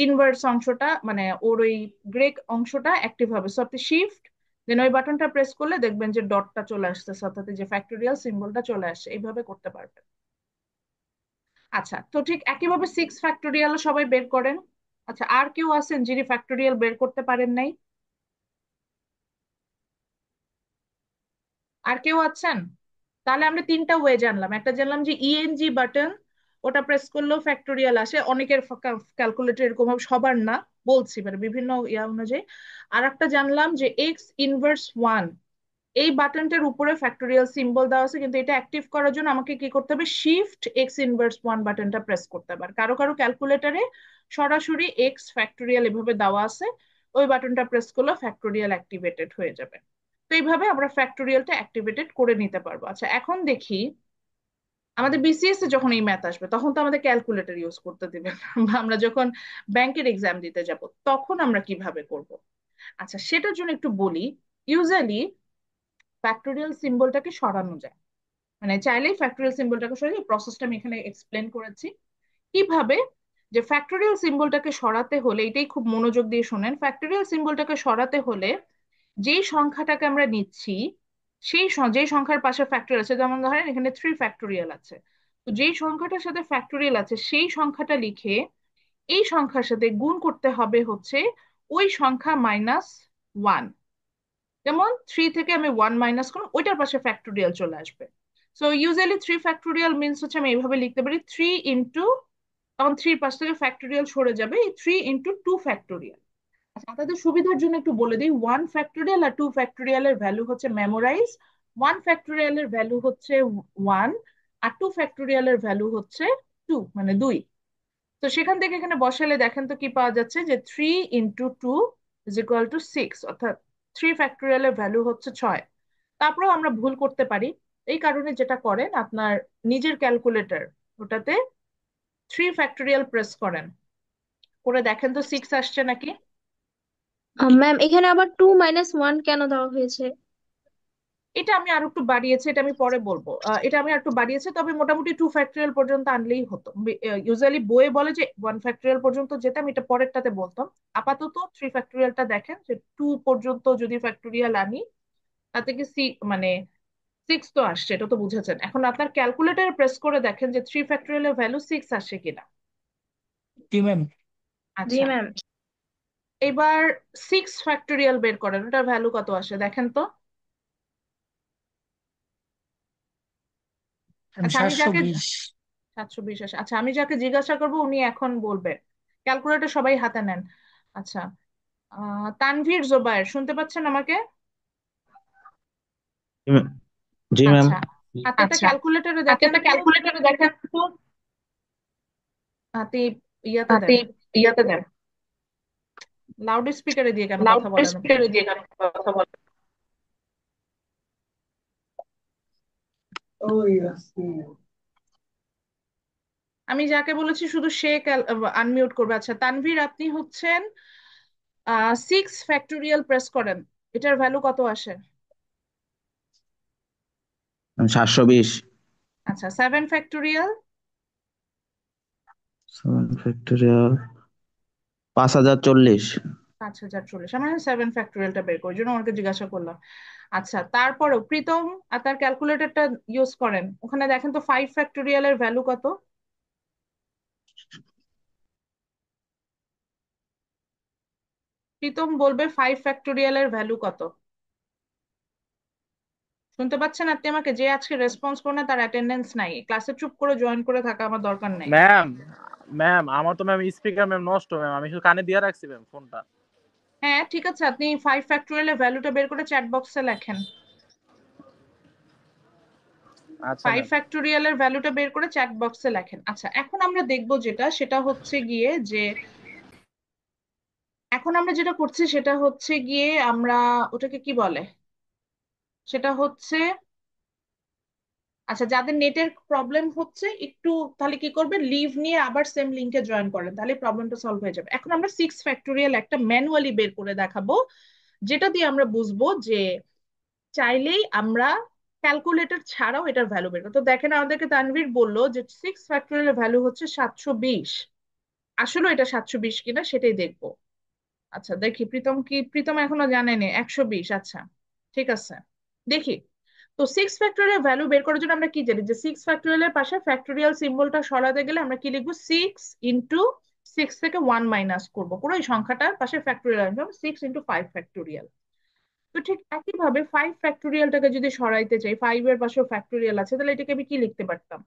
[SPEAKER 1] ইনভার্স অংশটা মানে ওর ওই গ্রে অংশটা অ্যাক্টিভ হবে। সো আপনি শিফট দেন ওই বাটনটা প্রেস করলে দেখবেন যে ডটটা চলে আসছে, অর্থাৎ এই যে ফ্যাক্টোরিয়াল সিম্বলটা চলে আসছে, এইভাবে করতে পারবেন। আচ্ছা, তো ঠিক একইভাবে 6 ফ্যাক্টোরিয়াল সবাই বের করেন। আচ্ছা, আর কেউ আছেন যিনি ফ্যাক্টোরিয়াল বের করতে পারেন নাই? আর কেউ আছেন? তাহলে আমরা তিনটা ওয়ে জানলাম। একটা জানলাম যে ইএনজি বাটন, ওটা প্রেস করলেও ফ্যাক্টোরিয়াল আসে, অনেকের ক্যালকুলেটর এরকম হবে, সবার না, বলছি মানে বিভিন্ন ইয়া অনুযায়ী। আর একটা জানলাম যে এক্স ইনভার্স ওয়ান, এই বাটনটার উপরে ফ্যাক্টোরিয়াল সিম্বল দেওয়া আছে, কিন্তু এটা অ্যাক্টিভ করার জন্য আমাকে কি করতে হবে, শিফট এক্স ইনভার্স ওয়ান বাটনটা প্রেস করতে হবে। আর কারো কারো ক্যালকুলেটরে সরাসরি এক্স ফ্যাক্টোরিয়াল এভাবে দেওয়া আছে, ওই বাটনটা প্রেস করলে ফ্যাক্টোরিয়াল অ্যাক্টিভেটেড হয়ে যাবে। তো এইভাবে আমরা ফ্যাক্টোরিয়ালটা অ্যাক্টিভেটেড করে নিতে পারবো। আচ্ছা, এখন দেখি আমাদের বিসিএস এ যখন এই ম্যাথ আসবে, তখন তো আমাদের ক্যালকুলেটর ইউজ করতে দিবেন না। বা আমরা যখন ব্যাংকের এক্সাম দিতে যাব, তখন আমরা কিভাবে করব? আচ্ছা, সেটার জন্য একটু বলি। ইউজুয়ালি ফ্যাক্টোরিয়াল সিম্বলটাকে সরানো যায়, মানে চাইলেই ফ্যাক্টোরিয়াল সিম্বলটাকে সরিয়ে, প্রসেসটা আমি এখানে এক্সপ্লেন করেছি কিভাবে। যে ফ্যাক্টোরিয়াল সিম্বলটাকে সরাতে হলে, এটাই খুব মনোযোগ দিয়ে শোনেন, ফ্যাক্টোরিয়াল সিম্বলটাকে সরাতে হলে যেই সংখ্যাটাকে আমরা নিচ্ছি, যেই সংখ্যার পাশে ফ্যাক্টর আছে, যেমন ধরেন এখানে 3 ফ্যাক্টোরিয়াল আছে, তো যেই সংখ্যাটার সাথে ফ্যাক্টোরিয়াল আছে সেই সংখ্যাটা লিখে এই সংখ্যার সাথে গুণ করতে হবে হচ্ছে ওই সংখ্যা -1। যেমন 3 থেকে আমি 1 মাইনাস করলাম, ওইটার পাশে ফ্যাক্টোরিয়াল চলে আসবে। সো ইউজুয়ালি 3 ফ্যাক্টোরিয়াল মিনস হচ্ছে আমি এইভাবে লিখতে পারি 3 ইন্টু, তখন 3 পাশ থেকে ফ্যাক্টোরিয়াল সরে যাবে, এই 3 ইন্টু 2 ফ্যাক্টোরিয়াল। আচ্ছা, আপনাদের সুবিধার জন্য একটু বলে দিই, 1 ফ্যাক্টোরিয়াল আর 2 ফ্যাক্টোরিয়ালের ভ্যালু হচ্ছে মেমোরাইজ। 1 ফ্যাক্টোরিয়ালের ভ্যালু হচ্ছে 1, আর 2 ফ্যাক্টোরিয়ালের ভ্যালু হচ্ছে 2, মানে 2। তো সেখান থেকে এখানে বসালে দেখেন তো কি পাওয়া যাচ্ছে, যে 3 ইন্টু 2 ইজ ইকুয়াল টু 6, অর্থাৎ 3 ফ্যাক্টোরিয়ালের ভ্যালু হচ্ছে 6। তারপরেও আমরা ভুল করতে পারি, এই কারণে যেটা করেন আপনার নিজের ক্যালকুলেটর, ওটাতে 3 ফ্যাক্টোরিয়াল প্রেস করেন, করে দেখেন তো 6 আসছে নাকি।
[SPEAKER 7] ম্যাম, এখানে আবার 2 - 1 কেন দেওয়া হয়েছে?
[SPEAKER 1] এটা আমি আর একটু বাড়িয়েছি, এটা আমি পরে বলবো। এটা আমি আর একটু বাড়িয়েছি, তবে মোটামুটি 2 ফ্যাক্টোরিয়াল পর্যন্ত আনলেই হতো। ইউজুয়ালি বইয়ে বলে যে 1 ফ্যাক্টোরিয়াল পর্যন্ত যেতে, আমি এটা পরেরটাতে বলতাম। আপাতত 3 ফ্যাক্টোরিয়ালটা দেখেন, যে 2 পর্যন্ত যদি ফ্যাক্টোরিয়াল আনি, তাতে কি মানে 6 তো আসছে, এটা তো বুঝেছেন। এখন আপনার ক্যালকুলেটর প্রেস করে দেখেন যে 3 ফ্যাক্টোরিয়ালের ভ্যালু 6 আসে কিনা।
[SPEAKER 3] জি ম্যাম।
[SPEAKER 7] জি
[SPEAKER 1] আচ্ছা,
[SPEAKER 7] ম্যাম।
[SPEAKER 1] এবার 6 ফ্যাক্টোরিয়াল বের করেন, ওটার ভ্যালু কত আসে দেখেন তো। আচ্ছা, আমি যাকে
[SPEAKER 3] 720।
[SPEAKER 1] 720 আসে, আচ্ছা আমি যাকে জিজ্ঞাসা করবো উনি এখন বলবে। ক্যালকুলেটর সবাই হাতে নেন। আচ্ছা, তানভীর জোবায়ের শুনতে পাচ্ছেন আমাকে?
[SPEAKER 8] জি ম্যাম।
[SPEAKER 1] আচ্ছা, হাতেটা
[SPEAKER 3] আচ্ছা,
[SPEAKER 1] ক্যালকুলেটরে দেখেন
[SPEAKER 3] হাতেরটা
[SPEAKER 1] তো।
[SPEAKER 3] ক্যালকুলেটরে দেখেন তো।
[SPEAKER 1] হাতে ইয়াতে
[SPEAKER 3] হাতে
[SPEAKER 1] দেন,
[SPEAKER 3] ইয়াতে দেন,
[SPEAKER 1] লাউড স্পিকারে দিয়ে কেন
[SPEAKER 3] লাউড
[SPEAKER 1] কথা বলেন আপনি?
[SPEAKER 3] স্পিকারে দিয়ে কেন কথা বলেন?
[SPEAKER 1] আমি যাকে বলেছি শুধু সে আনমিউট করবে। আচ্ছা তানভীর, আপনি হচ্ছেন 6 ফ্যাক্টোরিয়াল প্রেস করেন, এটার ভ্যালু কত আসে?
[SPEAKER 8] 720।
[SPEAKER 1] আচ্ছা 7 ফ্যাক্টোরিয়াল।
[SPEAKER 8] 7 ফ্যাক্টরিয়াল 5040।
[SPEAKER 1] 5040, আমার 7 ফ্যাক্টোরিয়ালটা বের করার জন্য ওনাকে জিজ্ঞাসা করলাম। আচ্ছা তারপরেও প্রীতম আর তার ক্যালকুলেটরটা ইউজ করেন, ওখানে দেখেন তো 5 ফ্যাক্টোরিয়ালের ভ্যালু কত। প্রীতম বলবে 5 ফ্যাক্টোরিয়ালের ভ্যালু কত। শুনতে পাচ্ছেন আপনি আমাকে? যে আজকে রেসপন্স করে না তার অ্যাটেন্ডেন্স নাই, ক্লাসে চুপ করে জয়েন করে থাকা আমার দরকার নাই।
[SPEAKER 9] ম্যাম, ম্যাম আমার তো ম্যাম স্পিকার ম্যাম নষ্ট ম্যাম, আমি শুধু কানে দিয়ে রাখছি ম্যাম ফোনটা।
[SPEAKER 1] হ্যাঁ ঠিক আছে, আপনি 5 ফ্যাক্টোরিয়ালের ভ্যালুটা বের করে চ্যাট বক্সে লেখেন।
[SPEAKER 9] আচ্ছা
[SPEAKER 1] ফাইভ
[SPEAKER 9] ম্যাম।
[SPEAKER 1] ফ্যাক্টোরিয়ালের ভ্যালুটা বের করে চ্যাট বক্সে লেখেন। আচ্ছা এখন আমরা দেখবো যেটা, সেটা হচ্ছে গিয়ে যে এখন আমরা যেটা করছি সেটা হচ্ছে গিয়ে আমরা ওটাকে কি বলে, সেটা হচ্ছে আচ্ছা যাদের নেটের প্রবলেম হচ্ছে একটু, তাহলে কি করবে, লিভ নিয়ে আবার সেম লিংকে জয়েন করেন, তাহলে প্রবলেমটা সলভ হয়ে যাবে। এখন আমরা 6 ফ্যাক্টোরিয়াল একটা ম্যানুয়ালি বের করে দেখাবো, যেটা দিয়ে আমরা বুঝবো যে চাইলেই আমরা ক্যালকুলেটর ছাড়াও এটার ভ্যালু বের করতে। তো দেখেন আমাদেরকে তানভীর বললো যে 6 ফ্যাক্টোরিয়াল ভ্যালু হচ্ছে 720, আসলে এটা 720 কিনা সেটাই দেখবো। আচ্ছা দেখি প্রীতম কি, প্রীতম এখনো জানেনি 120। আচ্ছা ঠিক আছে দেখি। তো 6 ফ্যাক্টোরিয়াল ভ্যালু বের করার জন্য আমরা কি জানি যে 6 ফ্যাক্টোরিয়ালের পাশে ফ্যাক্টোরিয়াল সিম্বলটা সরাতে গেলে আমরা কি লিখবো, 6 × 6 থেকে 1 মাইনাস করবো, পুরো এই সংখ্যাটার পাশে ফ্যাক্টোরিয়াল আনবো, 6 × 5 ফ্যাক্টোরিয়াল। তো ঠিক একইভাবে 5 ফ্যাক্টোরিয়ালটাকে যদি সরাইতে চাই, 5 এর পাশেও ফ্যাক্টোরিয়াল আছে, তাহলে এটাকে আমি কি লিখতে পারতাম,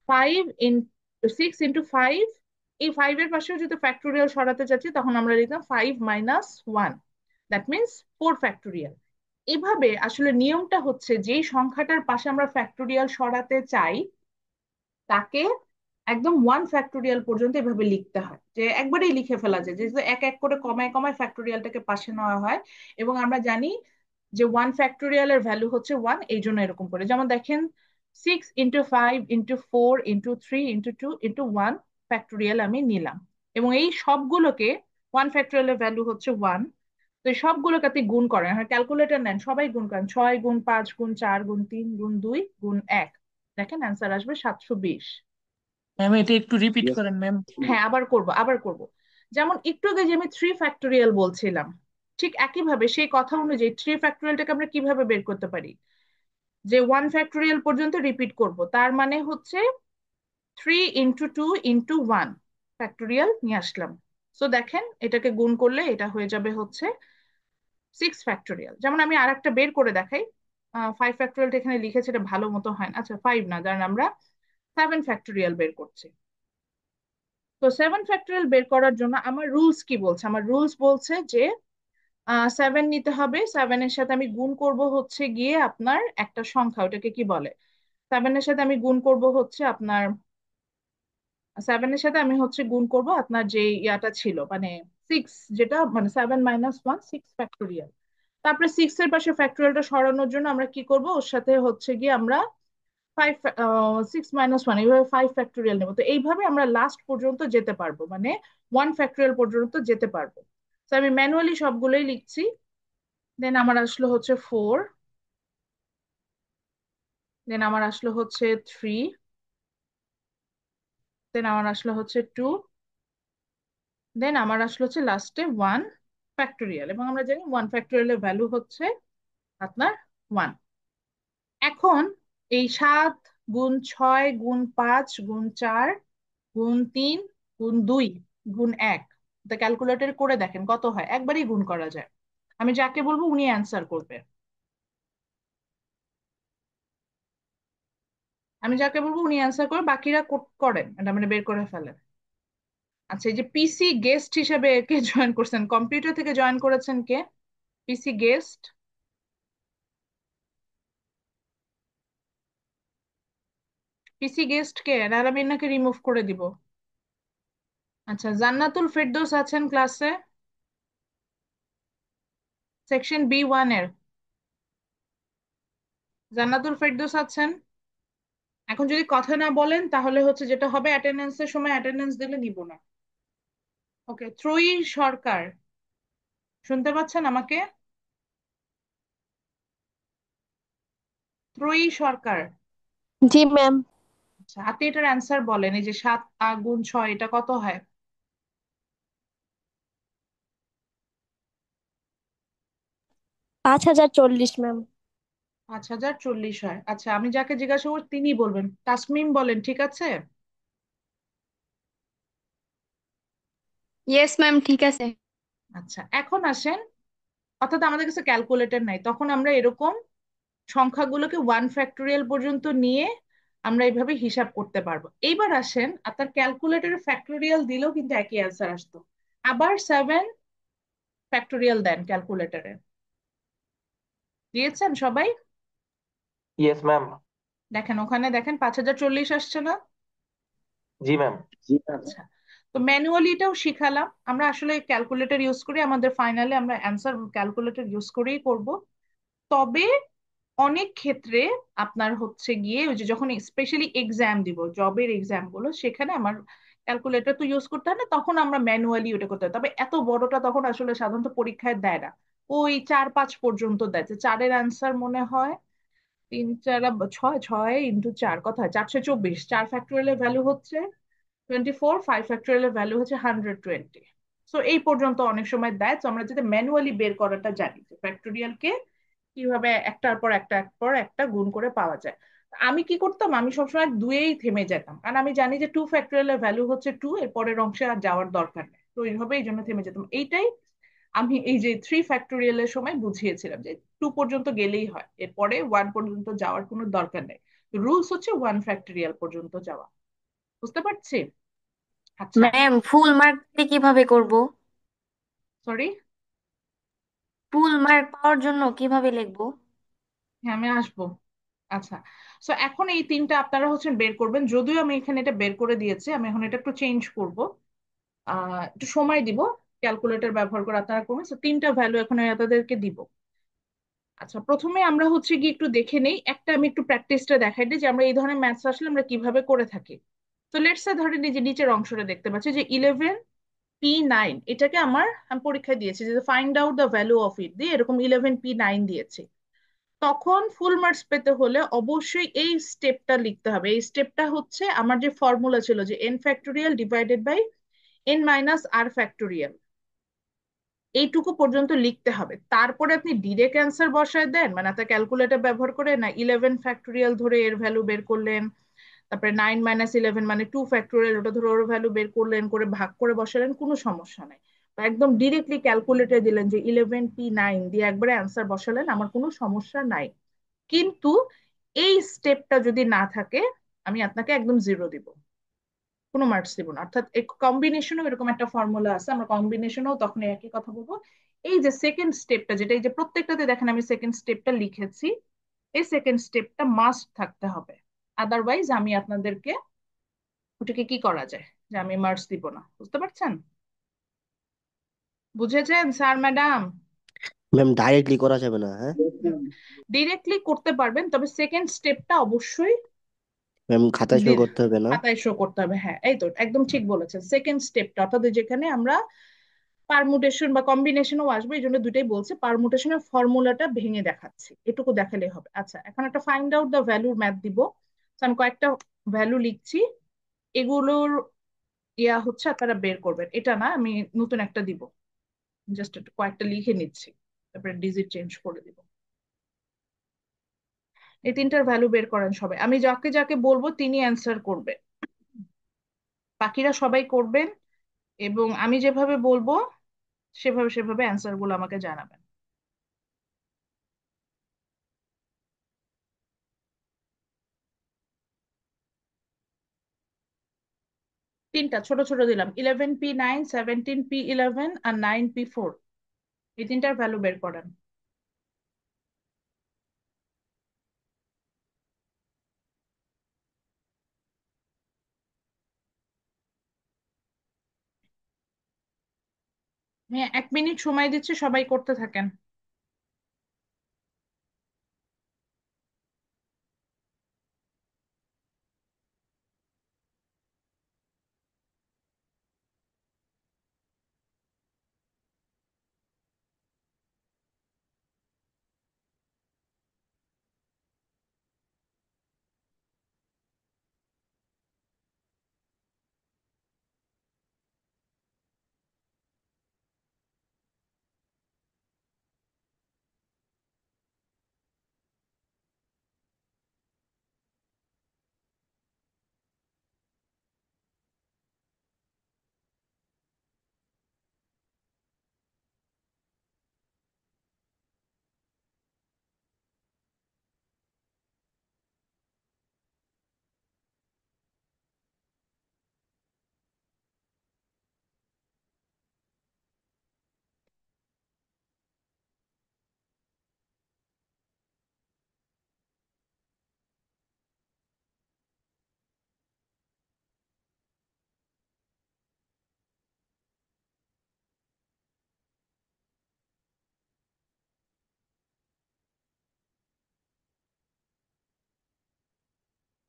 [SPEAKER 1] 6 × 5, এই 5 এর পাশেও যদি ফ্যাক্টোরিয়াল সরাতে চাচ্ছি তখন আমরা লিখতাম 5 - 1, দ্যাট মিনস 4 ফ্যাক্টোরিয়াল। এভাবে আসলে নিয়মটা হচ্ছে যেই সংখ্যাটার পাশে আমরা ফ্যাক্টোরিয়াল সরাতে চাই তাকে একদম 1 ফ্যাক্টোরিয়াল পর্যন্ত এভাবে লিখতে হয়, যে একবারেই লিখে ফেলা যায়, যেহেতু এক এক করে কমায় কমায় ফ্যাক্টোরিয়ালটাকে পাশে নেওয়া হয়। এবং আমরা জানি যে 1 ফ্যাক্টোরিয়ালের ভ্যালু হচ্ছে 1, এই জন্য এরকম করে। যেমন দেখেন 6 × 5 × 4 × 3 × 2 × 1 ফ্যাক্টোরিয়াল আমি নিলাম, এবং এই সবগুলোকে 1 ফ্যাক্টোরিয়ালের ভ্যালু হচ্ছে 1। তো এই সবগুলোকে আপনি গুণ করেন, হ্যাঁ ক্যালকুলেটর নেন, সবাই গুণ করেন, 6 × 5 × 4 × 3 × 2 × 1, দেখেন অ্যান্সার আসবে 720।
[SPEAKER 3] ম্যাম এটা একটু রিপিট
[SPEAKER 6] ইয়েস।
[SPEAKER 3] করেন ম্যাম।
[SPEAKER 1] হ্যাঁ আবার করব। যেমন একটু আগে যে আমি 3 ফ্যাক্টোরিয়াল বলছিলাম, ঠিক একইভাবে সেই কথা অনুযায়ী 3 ফ্যাক্টোরিয়ালটাকে আমরা কিভাবে বের করতে পারি, যে 1 ফ্যাক্টোরিয়াল পর্যন্ত রিপিট করব, তার মানে হচ্ছে 3 × 2 × 1 ফ্যাক্টোরিয়াল নিয়ে আসলাম। তো দেখেন এটাকে গুণ করলে এটা হয়ে যাবে হচ্ছে 6 ফ্যাক্টোরিয়াল। যেমন আমি আর একটা বের করে দেখাই, 5 ফ্যাক্টোরিয়ালটা এখানে লিখেছে, এটা ভালো মতো হয় না। আচ্ছা 5 না, কারণ আমরা 7 ফ্যাক্টোরিয়াল বের করছি। তো 7 ফ্যাক্টোরিয়াল বের করার জন্য আমার রুলস কি বলছে, আমার রুলস বলছে যে 7 নিতে হবে, 7-এর সাথে আমি গুণ করব হচ্ছে গিয়ে আপনার একটা সংখ্যা, ওটাকে কি বলে, 7-এর সাথে আমি গুণ করব হচ্ছে আপনার, 7-এর সাথে আমি হচ্ছে গুণ করব আপনার যে ইয়াটা ছিল মানে 6, যেটা মানে 7 - 1, 6 ফ্যাক্টোরিয়াল। তারপরে 6-এর পাশে ফ্যাক্টোরিয়ালটা সরানোর জন্য আমরা কি করব, ওর সাথে হচ্ছে গিয়ে আমরা 6 - 1 এইভাবে 5 ফ্যাক্টোরিয়াল নেবো। তো এইভাবে আমরা লাস্ট পর্যন্ত যেতে পারবো, মানে 1 ফ্যাক্টোরিয়াল পর্যন্ত যেতে পারবো। তো আমি ম্যানুয়ালি সবগুলোই লিখছি। দেন আমার আসলো হচ্ছে 4, দেন আমার আসলো হচ্ছে 3, দেন আমার আসলো হচ্ছে 2, দেন আমার আসলো হচ্ছে লাস্টে 1 ফ্যাক্টোরিয়াল। এবং আমরা জানি 1 ফ্যাক্টোরিয়ালের ভ্যালু হচ্ছে আপনার 1। এখন এই 7 × 5 × 4 × 3 × 2 × 1 ক্যালকুলেটর করে দেখেন কত হয়, একবারই গুণ করা যায়। আমি যাকে বলবো উনি অ্যান্সার করবে, আমি যাকে বলবো উনি অ্যান্সার করে, বাকিরা করেন এটা মানে বের করে ফেলেন। আচ্ছা এই যে পিসি গেস্ট হিসেবে কে জয়েন করছেন, কম্পিউটার থেকে জয়েন করেছেন কে, পিসি গেস্ট? পিসি গেস্ট কে? রারামিনাকে রিমুভ করে দিব। আচ্ছা, জান্নাতুল ফেরদৌস আছেন ক্লাসে? সেকশন B1 এর জান্নাতুল ফেরদৌস আছেন? এখন যদি কথা না বলেন তাহলে হচ্ছে যেটা হবে, অ্যাটেন্ডেন্সের সময় অ্যাটেন্ডেন্স দিলে নিব না। ওকে, ত্রয়ী সরকার, শুনতে পাচ্ছেন আমাকে? ত্রয়ী সরকার।
[SPEAKER 7] জি ম্যাম।
[SPEAKER 1] আচ্ছা, আপনি এটার অ্যান্সার বলেন, এই যে 7 গুণ 6 এটা কত হয়?
[SPEAKER 7] 5040 ম্যাম।
[SPEAKER 1] 5040 হয়। আচ্ছা, আমি যাকে জিজ্ঞাসা করছি তিনি বলবেন। তাসমিম বলেন, ঠিক আছে?
[SPEAKER 7] ইয়েস ম্যাম, ঠিক আছে।
[SPEAKER 1] আচ্ছা, এখন আসেন, অর্থাৎ আমাদের কাছে ক্যালকুলেটর নাই, তখন আমরা এরকম সংখ্যাগুলোকে 1 ফ্যাক্টোরিয়াল পর্যন্ত নিয়ে আমরা এইভাবে হিসাব করতে পারবো। এইবার আসেন, আপনার ক্যালকুলেটরে ফ্যাক্টোরিয়াল দিলেও কিন্তু একই অ্যান্সার আসতো। আবার 7 ফ্যাক্টোরিয়াল দেন ক্যালকুলেটরে। দিয়েছেন সবাই?
[SPEAKER 4] Yes ma'am.
[SPEAKER 1] দেখেন ওখানে, দেখেন 5040 আসছে না?
[SPEAKER 4] জি ম্যাম।
[SPEAKER 6] জি ম্যাম।
[SPEAKER 1] আচ্ছা, তো ম্যানুয়ালি এটাও শিখালাম। আমরা আসলে ক্যালকুলেটর ইউজ করি, আমাদের ফাইনালে আমরা অ্যান্সার ক্যালকুলেটর ইউজ করেই করব। তবে অনেক ক্ষেত্রে আপনার হচ্ছে গিয়ে ওই যে যখন স্পেশালি এক্সাম দিব, জবের এক্সাম গুলো, সেখানে আমার ক্যালকুলেটর তো ইউজ করতে হয় না, তখন আমরা ম্যানুয়ালি ওটা করতে হয়। তবে এত বড়টা তখন আসলে সাধারণত পরীক্ষায় দেয় না, ওই 4-5 পর্যন্ত দেয়। যে চারের আনসার মনে হয় 3 4 6, 6 × 4 কত হয়? 424। 4 ফ্যাক্টোরিয়ালের ভ্যালু হচ্ছে 24, 5 ফ্যাক্টোরিয়ালের ভ্যালু হচ্ছে 120। সো এই পর্যন্ত অনেক সময় দেয়। তো আমরা যদি ম্যানুয়ালি বের করাটা জানি যে ফ্যাক্টোরিয়ালকে কিভাবে একটার পর একটা এক পর একটা গুণ করে পাওয়া যায়। আমি কি করতাম, আমি সবসময় দুয়েই থেমে যেতাম, কারণ আমি জানি যে 2 ফ্যাক্টোরিয়ালের ভ্যালু হচ্ছে 2, এর পরের অংশে আর যাওয়ার দরকার নেই। তো এইভাবে এই জন্য থেমে যেতাম। এইটাই আমি এই যে 3 ফ্যাক্টোরিয়ালের সময় বুঝিয়েছিলাম যে 2 পর্যন্ত গেলেই হয়, এরপরে 1 পর্যন্ত যাওয়ার কোনো দরকার নেই। রুলস হচ্ছে 1 ফ্যাক্টোরিয়াল পর্যন্ত যাওয়া। বুঝতে পারছি? আচ্ছা,
[SPEAKER 5] ম্যাম, ফুল মার্ক কিভাবে করব?
[SPEAKER 1] সরি।
[SPEAKER 5] ফুল মার্ক পাওয়ার জন্য কিভাবে লিখবো?
[SPEAKER 1] হ্যাঁ, আমি আসবো। আচ্ছা, সো এখন এই তিনটা আপনারা হচ্ছেন বের করবেন। যদিও আমি এখানে এটা বের করে দিয়েছি, আমি এখন এটা একটু চেঞ্জ করব। একটু সময় দিব ক্যালকুলেটর ব্যবহার করে আপনারা করবেন। তো তিনটা ভ্যালু এখন আমি আপনাদেরকে দিব। আচ্ছা, প্রথমে আমরা হচ্ছে গিয়ে একটু দেখে নেই, একটা আমি একটু প্র্যাকটিসটা দেখাই দিই যে আমরা এই ধরনের ম্যাথস আসলে আমরা কিভাবে করে থাকি। তো লেটস সে ধরেন এই যে নিচের অংশটা দেখতে পাচ্ছি যে 11P9, এটাকে আমি পরীক্ষায় দিয়েছি যে find out the value of it দিয়ে এরকম 11P9 দিয়েছি। তখন ফুল মার্কস পেতে হলে অবশ্যই এই স্টেপটা লিখতে হবে। এই স্টেপটা হচ্ছে আমার যে ফর্মুলা ছিল যে n⁻⁴ এইটুকু পর্যন্ত লিখতে হবে। তারপরে আপনি ডিরেক্ট অ্যান্সার বসায় দেন, মানে আপনার ক্যালকুলেটর ব্যবহার করে, না 11 ফ্যাক্টোরিয়াল ধরে এর ভ্যালু বের করলেন, তারপরে 9 - 11 মানে 2 ফ্যাক্টোরিয়াল, ওটা ধরে ওর ভ্যালু বের করলেন, করে ভাগ করে বসালেন, কোনো সমস্যা নাই। বা একদম ডিরেক্টলি ক্যালকুলেটর দিলেন যে 11P9 দিয়ে একবারে অ্যান্সার বসালেন, আমার কোনো সমস্যা নাই। কিন্তু এই স্টেপটা যদি না থাকে, আমি আপনাকে একদম 0 দিব, কোনো মার্কস দিব না। অর্থাৎ কম্বিনেশনও এরকম একটা ফর্মুলা আছে, আমরা কম্বিনেশনও তখন একই কথা বলবো। এই যে সেকেন্ড স্টেপটা, যেটা এই যে প্রত্যেকটাতে দেখেন আমি সেকেন্ড স্টেপটা লিখেছি, এই সেকেন্ড স্টেপটা মাস্ট থাকতে হবে। আদারওয়াইজ আমি আপনাদেরকে ওটাকে কি করা যায়, যে আমি মার্কস দিব না। বুঝতে পারছেন? বুঝেছেন স্যার ম্যাডাম?
[SPEAKER 10] ম্যাম ডাইরেক্টলি করা যাবে না, হ্যাঁ?
[SPEAKER 6] Yes, ma'am.
[SPEAKER 1] ডিরেক্টলি করতে পারবেন, তবে সেকেন্ড স্টেপটা অবশ্যই
[SPEAKER 10] ম্যাম খাতায় সই করতে হবে না?
[SPEAKER 1] খাতায় শো করতে হবে। হ্যাঁ, এই তো একদম ঠিক বলেছেন। সেকেন্ড স্টেপটা অর্থাৎ যেখানে আমরা পারমুটেশন বা কম্বিনেশনও আসবে, এই জন্য দুটাই বলছে, পারমুটেশনের ফর্মুলাটা ভেঙে দেখাচ্ছি, এটুকু দেখালেই হবে। আচ্ছা, এখন একটা ফাইন্ড আউট দ্য ভ্যালুর ম্যাথ দিব। তো আমি কয়েকটা ভ্যালু লিখছি, এগুলোর হচ্ছে আপনারা বের করবেন। এটা না, আমি নতুন একটা দিব, জাস্ট একটু কয়েকটা লিখে নিচ্ছি, তারপরে ডিজিট চেঞ্জ করে দিব। এই তিনটার ভ্যালু বের করেন সবাই, আমি যাকে যাকে বলবো তিনি অ্যান্সার করবে, বাকিরা সবাই করবেন। এবং আমি যেভাবে বলবো সেভাবে সেভাবে অ্যান্সার গুলো আমাকে জানাবেন। তিনটা ছোট ছোট দিলাম, 11P9, 17P11 আর 9P4। এই তিনটার ভ্যালু বের করেন। আমি 1 মিনিট সময় দিচ্ছি, সবাই করতে থাকেন।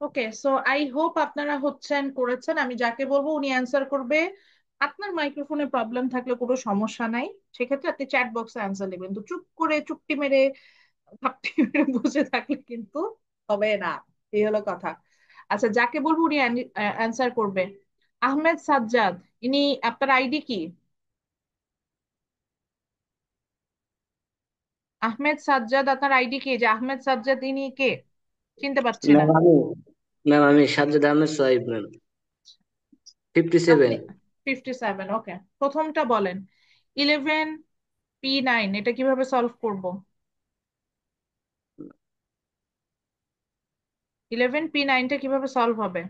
[SPEAKER 1] ওকে, সো আই হোপ আপনারা করেছেন। আমি যাকে বলবো উনি অ্যান্সার করবে। আপনার মাইক্রোফোনে প্রবলেম থাকলে কোনো সমস্যা নাই, সেক্ষেত্রে আপনি চ্যাট বক্সে অ্যান্সার দিবেন। তো চুপ করে চুপটি মেরে থাপটি মেরে বসে থাকলে কিন্তু হবে না। এই হলো কথা। আচ্ছা, যাকে বলবো উনি অ্যান্সার করবে। আহমেদ সাজ্জাদ, ইনি, আপনার আইডি কি? আহমেদ সাজ্জাদ, আপনার আইডি কি? যে আহমেদ সাজ্জাদ ইনি কে? চিনতে পারছি না।
[SPEAKER 11] ম্যাম আমি সাজ্জাদ আহমেদ সোহাইব ম্যাম, 57।
[SPEAKER 1] আপনি 57, ওকে। প্রথমটা বলেন, 11p9 এটা কিভাবে সলভ করব? 11p9টা কিভাবে সলভ হবে?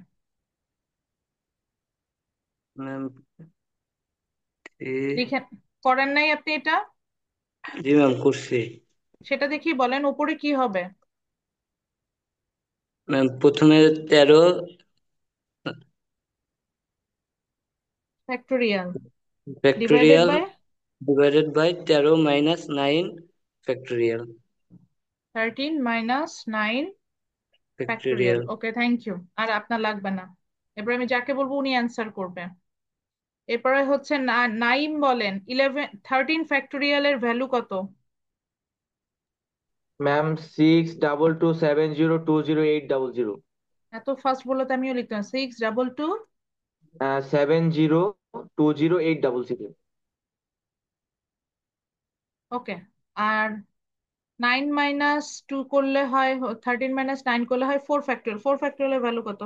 [SPEAKER 11] ম্যাম
[SPEAKER 1] লিখেন, করেন নাই আপনি এটা?
[SPEAKER 11] জি ম্যাম করছি।
[SPEAKER 1] সেটা দেখি বলেন, উপরে কি হবে?
[SPEAKER 11] ম্যাম প্রথমে 13
[SPEAKER 1] factorial divided
[SPEAKER 11] factorial
[SPEAKER 1] by
[SPEAKER 11] divided by 13 minus 9 factorial
[SPEAKER 1] 13 - 9 factorial.
[SPEAKER 11] Factorial.
[SPEAKER 1] Okay, thank you. আর আপনার লাগবে না। এবার আমি যাকে বলবো উনি অ্যান্সার করবে। এরপরে নাইম, বলেন 13 ফ্যাক্টোরিয়ালের ভ্যালু কত?
[SPEAKER 4] ম্যাম 6227020800।
[SPEAKER 1] এত ফাস্ট বললে তো আমিও লিখতাম। 622।
[SPEAKER 4] 70202800।
[SPEAKER 1] ওকে। আর 9 - 2 করলে হয়, 13 - 9 করলে হয় 4 ফ্যাক্টোরিয়াল। 4 ফ্যাক্টোরিয়ালের ভ্যালু কত?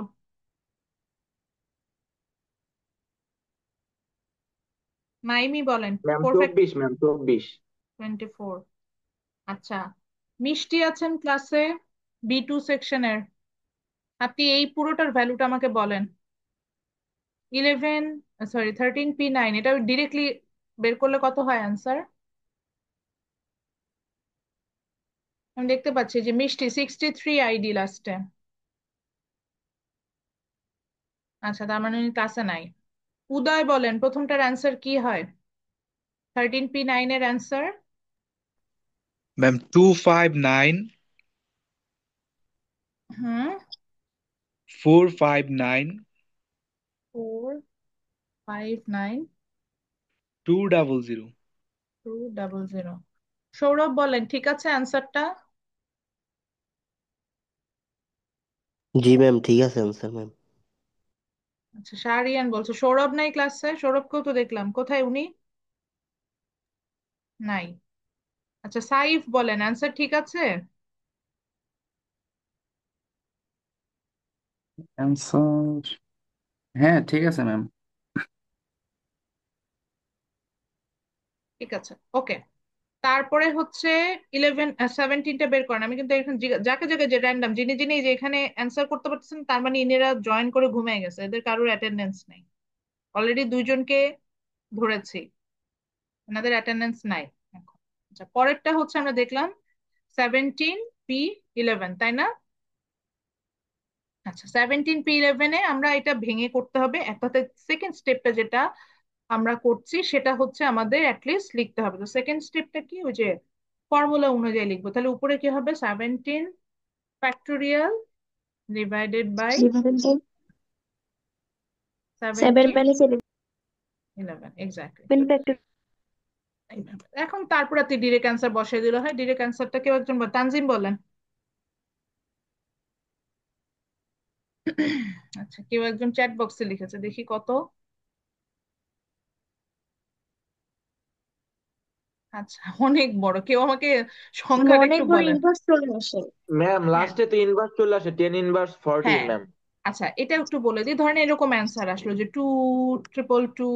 [SPEAKER 1] নাইমই বলেন।
[SPEAKER 4] Ma'am
[SPEAKER 1] four fact
[SPEAKER 4] 24, ma'am 24।
[SPEAKER 1] 24। আচ্ছা, মিষ্টি আছেন ক্লাসে, B2 সেকশনের। আপনি এই পুরোটার ভ্যালুটা আমাকে বলেন। 13p9 এটা ডিরেক্টলি বের করলে কত হয় অ্যান্সার? আমি দেখতে পাচ্ছি যে মিষ্টি 63 আইডি লাস্টে। আচ্ছা, তার মানে উনি ক্লাসে নাই। উদয়, বলেন প্রথমটার অ্যান্সার কি হয়? 13p9 এর অ্যান্সার?
[SPEAKER 12] ম্যাম 259
[SPEAKER 1] হুম।
[SPEAKER 12] 459
[SPEAKER 1] 459
[SPEAKER 12] 200।
[SPEAKER 1] 200। সৌরভ, বলেন ঠিক আছে অ্যান্সারটা?
[SPEAKER 10] জি ম্যাম, ঠিক আছে আনসার ম্যাম।
[SPEAKER 1] আচ্ছা, শাহরিয়ান বলছে। সৌরভ নাই ক্লাসে? সৌরভকেও তো দেখলাম, কোথায় উনি? নাই। আচ্ছা, সাইফ, বলেন অ্যান্সার ঠিক আছে?
[SPEAKER 13] অ্যান্সার, হ্যাঁ ঠিক আছে ম্যাম।
[SPEAKER 1] ঠিক আছে, ওকে। তারপরে 17টা বের করেন। আমি কিন্তু এখন যাকে যাকে যে র্যান্ডাম যিনি যিনি যে এখানে অ্যান্সার করতে পারতেছেন, তার মানে ইনারা জয়েন করে ঘুমিয়ে গেছে, এদের কারোর অ্যাটেন্ডেন্স নেই। অলরেডি দুইজনকে ধরেছি, এনাদের অ্যাটেন্ডেন্স নাই এখন। আচ্ছা, পরেরটা আমরা দেখলাম 17p11, তাই না? আচ্ছা, 17p11-এ আমরা এটা ভেঙে করতে হবে একটাতে। সেকেন্ড স্টেপটা যেটা, আমরা করছি সেটা হচ্ছে আমাদের অ্যাটলিস্ট লিখতে হবে। তো সেকেন্ড স্টেপটা কি, ওই যে ফর্মুলা অনুযায়ী লিখবো। তাহলে উপরে কি হবে, 17 factorial divided by
[SPEAKER 7] divided by 7
[SPEAKER 1] 17
[SPEAKER 7] minus
[SPEAKER 1] 11, exactly.
[SPEAKER 7] 11 factor.
[SPEAKER 1] এখন তারপর আপনি ডিরেক্ট অ্যান্সার বসাই দিলে হয়। ডিরেক্ট অ্যান্সারটা কেউ একজন তানজিম বলেন। আচ্ছা, কেউ একজন চ্যাট বক্সে লিখেছে, দেখি কত। আচ্ছা, অনেক বড়। কেউ আমাকে সংখ্যাটা
[SPEAKER 7] অনেক
[SPEAKER 1] একটু
[SPEAKER 7] বড়
[SPEAKER 1] বলেন।
[SPEAKER 7] ইনভার্স চলে আসে।
[SPEAKER 4] ম্যাম
[SPEAKER 1] হ্যাঁ,
[SPEAKER 4] লাস্টে তো ইনভার্স চলে আসে, 10 ইনভার্স 14
[SPEAKER 1] হ্যাঁ।
[SPEAKER 4] ম্যাম।
[SPEAKER 1] আচ্ছা, এটা একটু বলে দিই। ধরেন এরকম অ্যান্সার আসলো যে 2 2 2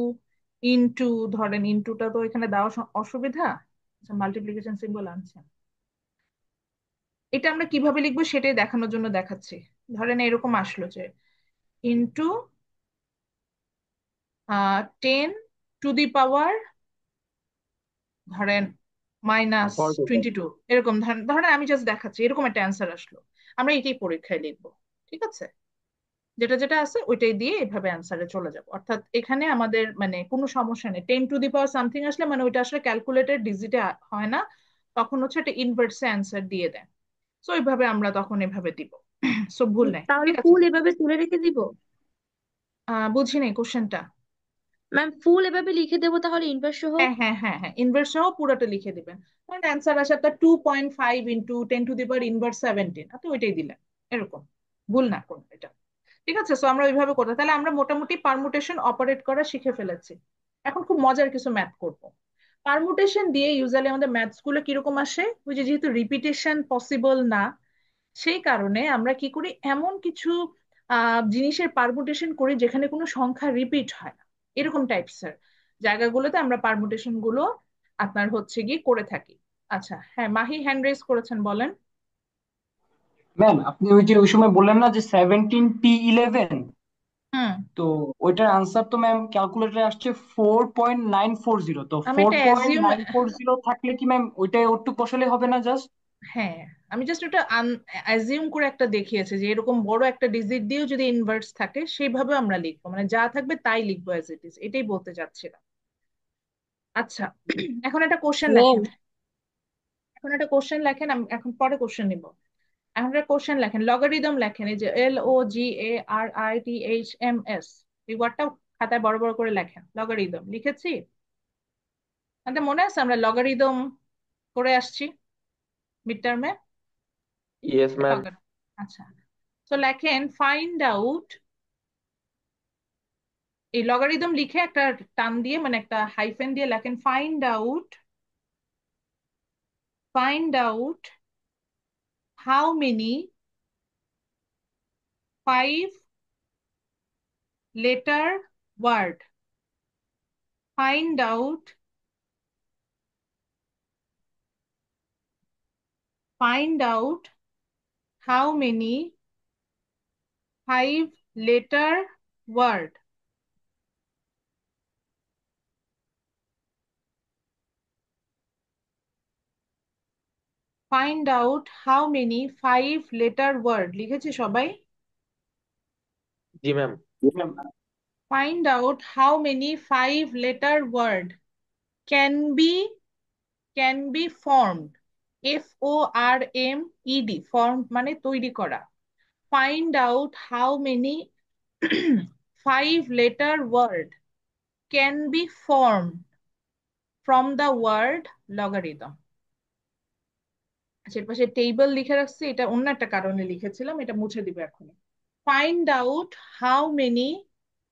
[SPEAKER 1] ইনটু, ধরেন ইনটুটা তো এখানে দেওয়া অসুবিধা। আচ্ছা, মাল্টিপ্লিকেশন সিম্বল আনছে। এটা আমরা কিভাবে লিখবো সেটাই দেখানোর জন্য দেখাচ্ছি। ধরেন এরকম আসলো যে ইনটু 10 টু দি পাওয়ার, ধরেন মাইনাস
[SPEAKER 4] 42।
[SPEAKER 1] 22, এরকম ধরেন ধরেন আমি জাস্ট দেখাচ্ছি এরকম একটা অ্যান্সার আসলো। আমরা এটাই পরীক্ষায় লিখবো, ঠিক আছে? যেটা যেটা আছে ওইটাই দিয়ে এভাবে অ্যান্সারে চলে যাব। অর্থাৎ এখানে আমাদের মানে কোনো সমস্যা নেই। 10 টু দি পাওয়ার সামথিং আসলে মানে ওইটা আসলে ক্যালকুলেটেড ডিজিটে হয় না, তখন হচ্ছে একটা ইনভার্সে অ্যান্সার দিয়ে দেয়। সো এইভাবে আমরা তখন এভাবে দিব। সো ভুল নাই,
[SPEAKER 7] তাহলে
[SPEAKER 1] ঠিক আছে?
[SPEAKER 7] ফুল এভাবে তুলে রেখে দিব?
[SPEAKER 1] বুঝি নাই কোশ্চেনটা।
[SPEAKER 7] ম্যাম ফুল এভাবে লিখে দেবো তাহলে ইনভার্স সহ?
[SPEAKER 1] হ্যাঁ হ্যাঁ হ্যাঁ হ্যাঁ, ইনভার্স সহ পুরোটা লিখে দিবেন। কারণ অ্যান্সার আসে আপনার 2.5 into 10 to the power inverse 17, আপনি ওইটাই দিলেন এরকম। ভুল না কোন এটা, ঠিক আছে? সো আমরা ওইভাবে করতে, তাহলে আমরা মোটামুটি পারমুটেশন অপারেট করা শিখে ফেলেছি। এখন খুব মজার কিছু ম্যাথ করব। পারমুটেশন দিয়ে ইউজুয়ালি আমাদের ম্যাথস গুলো কিরকম আসে, ওই যে যেহেতু রিপিটেশন পসিবল না, সেই কারণে আমরা কি করি, এমন কিছু জিনিসের পারমুটেশন করি যেখানে কোনো সংখ্যা রিপিট হয় না। এরকম টাইপসের জায়গাগুলোতে আমরা পারমুটেশন গুলো আপনার হচ্ছে গিয়ে করে থাকি। আচ্ছা, হ্যাঁ, মাহি হ্যান্ড রেজ করেছেন, বলেন।
[SPEAKER 13] ম্যাম আপনি ওই যে ওই সময় বললেন না যে 17 P11,
[SPEAKER 1] হুম।
[SPEAKER 13] তো ওইটার আনসার তো ম্যাম ক্যালকুলেটরে আসছে 4.940। তো
[SPEAKER 1] আমি
[SPEAKER 13] ফোর
[SPEAKER 1] এটা
[SPEAKER 13] point
[SPEAKER 1] assume,
[SPEAKER 13] nine four zero থাকলে কি ম্যাম ওইটাই ওটুকু বসালে হবে না জাস্ট?
[SPEAKER 1] হ্যাঁ, আমি জাস্ট ওটা অ্যাজিউম করে একটা দেখিয়েছি যে এরকম বড় একটা ডিজিট দিয়েও যদি ইনভার্স থাকে সেইভাবে আমরা লিখবো, মানে যা থাকবে তাই লিখবো অ্যাজ ইট ইজ, এটাই বলতে চাচ্ছিলাম। আচ্ছা, এখন একটা কোশ্চেন
[SPEAKER 7] ম্যাম
[SPEAKER 1] লেখেন। আমি এখন পরে কোশ্চেন নিব। এখন একটা কোশ্চেন লেখেন, লগারিদম লেখেন। এই যে LOGARITHMS, এই ওয়ার্ডটা খাতায় বড় বড় করে লেখেন। লগারিদম লিখেছি, আমাদের মনে আছে আমরা লগারিদম করে আসছি মিড টার্মে।
[SPEAKER 4] Yes ma'am.
[SPEAKER 1] আচ্ছা, তো লেখেন ফাইন্ড আউট, এই লগারিদম লিখে একটা টান দিয়ে মানে একটা হাইফেন দিয়ে লেখেন find out how many 5 letter word. Find out find out how many 5 letter word. Find out how many 5 letter word, লিখেছি সবাই?
[SPEAKER 4] জি ma'am.
[SPEAKER 1] Find out how many 5 letter word can be formed. FORMED, form মানে তৈরি করা। Find out how many 5 letter word can be formed from the word logarithm. আচ্ছা, এর পাশে table লিখে রাখছি, এটা অন্য একটা কারণে লিখেছিলাম, এটা মুছে দিব এখন। Find out how many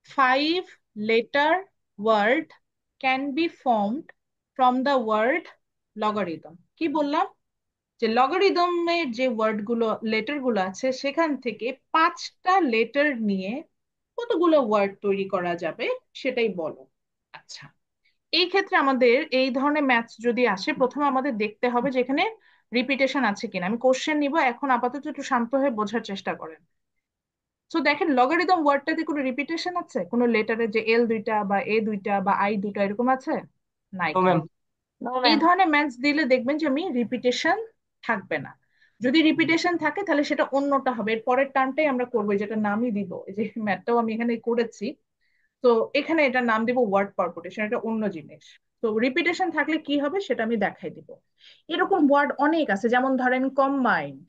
[SPEAKER 1] 5 letter word can be formed from the word logarithm. কি বললাম, যে লগারিদমের যে ওয়ার্ড গুলো, লেটার গুলো আছে সেখান থেকে 5টা লেটার নিয়ে কতগুলো ওয়ার্ড তৈরি করা যাবে সেটাই বলো। আচ্ছা, এই ক্ষেত্রে আমাদের এই ধরনের ম্যাথস যদি আসে, প্রথমে আমাদের দেখতে হবে যে এখানে রিপিটেশন আছে কিনা। আমি কোশ্চেন নিব, এখন আপাতত একটু শান্ত হয়ে বোঝার চেষ্টা করেন। তো দেখেন, লগারিদম ওয়ার্ডটাতে কোনো রিপিটেশন আছে, কোনো লেটারে যে L দুইটা বা A দুইটা বা I দুইটা এরকম আছে? নাই।
[SPEAKER 13] তো ম্যাম
[SPEAKER 5] নো
[SPEAKER 1] এই
[SPEAKER 5] ম্যাম।
[SPEAKER 1] ধরনের ম্যাথস দিলে দেখবেন যে আমি রিপিটেশন থাকবে না। যদি রিপিটেশন থাকে তাহলে সেটা অন্যটা হবে, এর পরের টার্মটাই আমরা করবো, যেটা নামই দিব। এই যে ম্যাথটাও আমি এখানে করেছি। তো তো এখানে এটার নাম দিব ওয়ার্ড পারমুটেশন, এটা অন্য জিনিস। তো রিপিটেশন থাকলে কি হবে সেটা আমি দেখাই দিব। এরকম ওয়ার্ড অনেক আছে, যেমন ধরেন কম্বাইন্ড,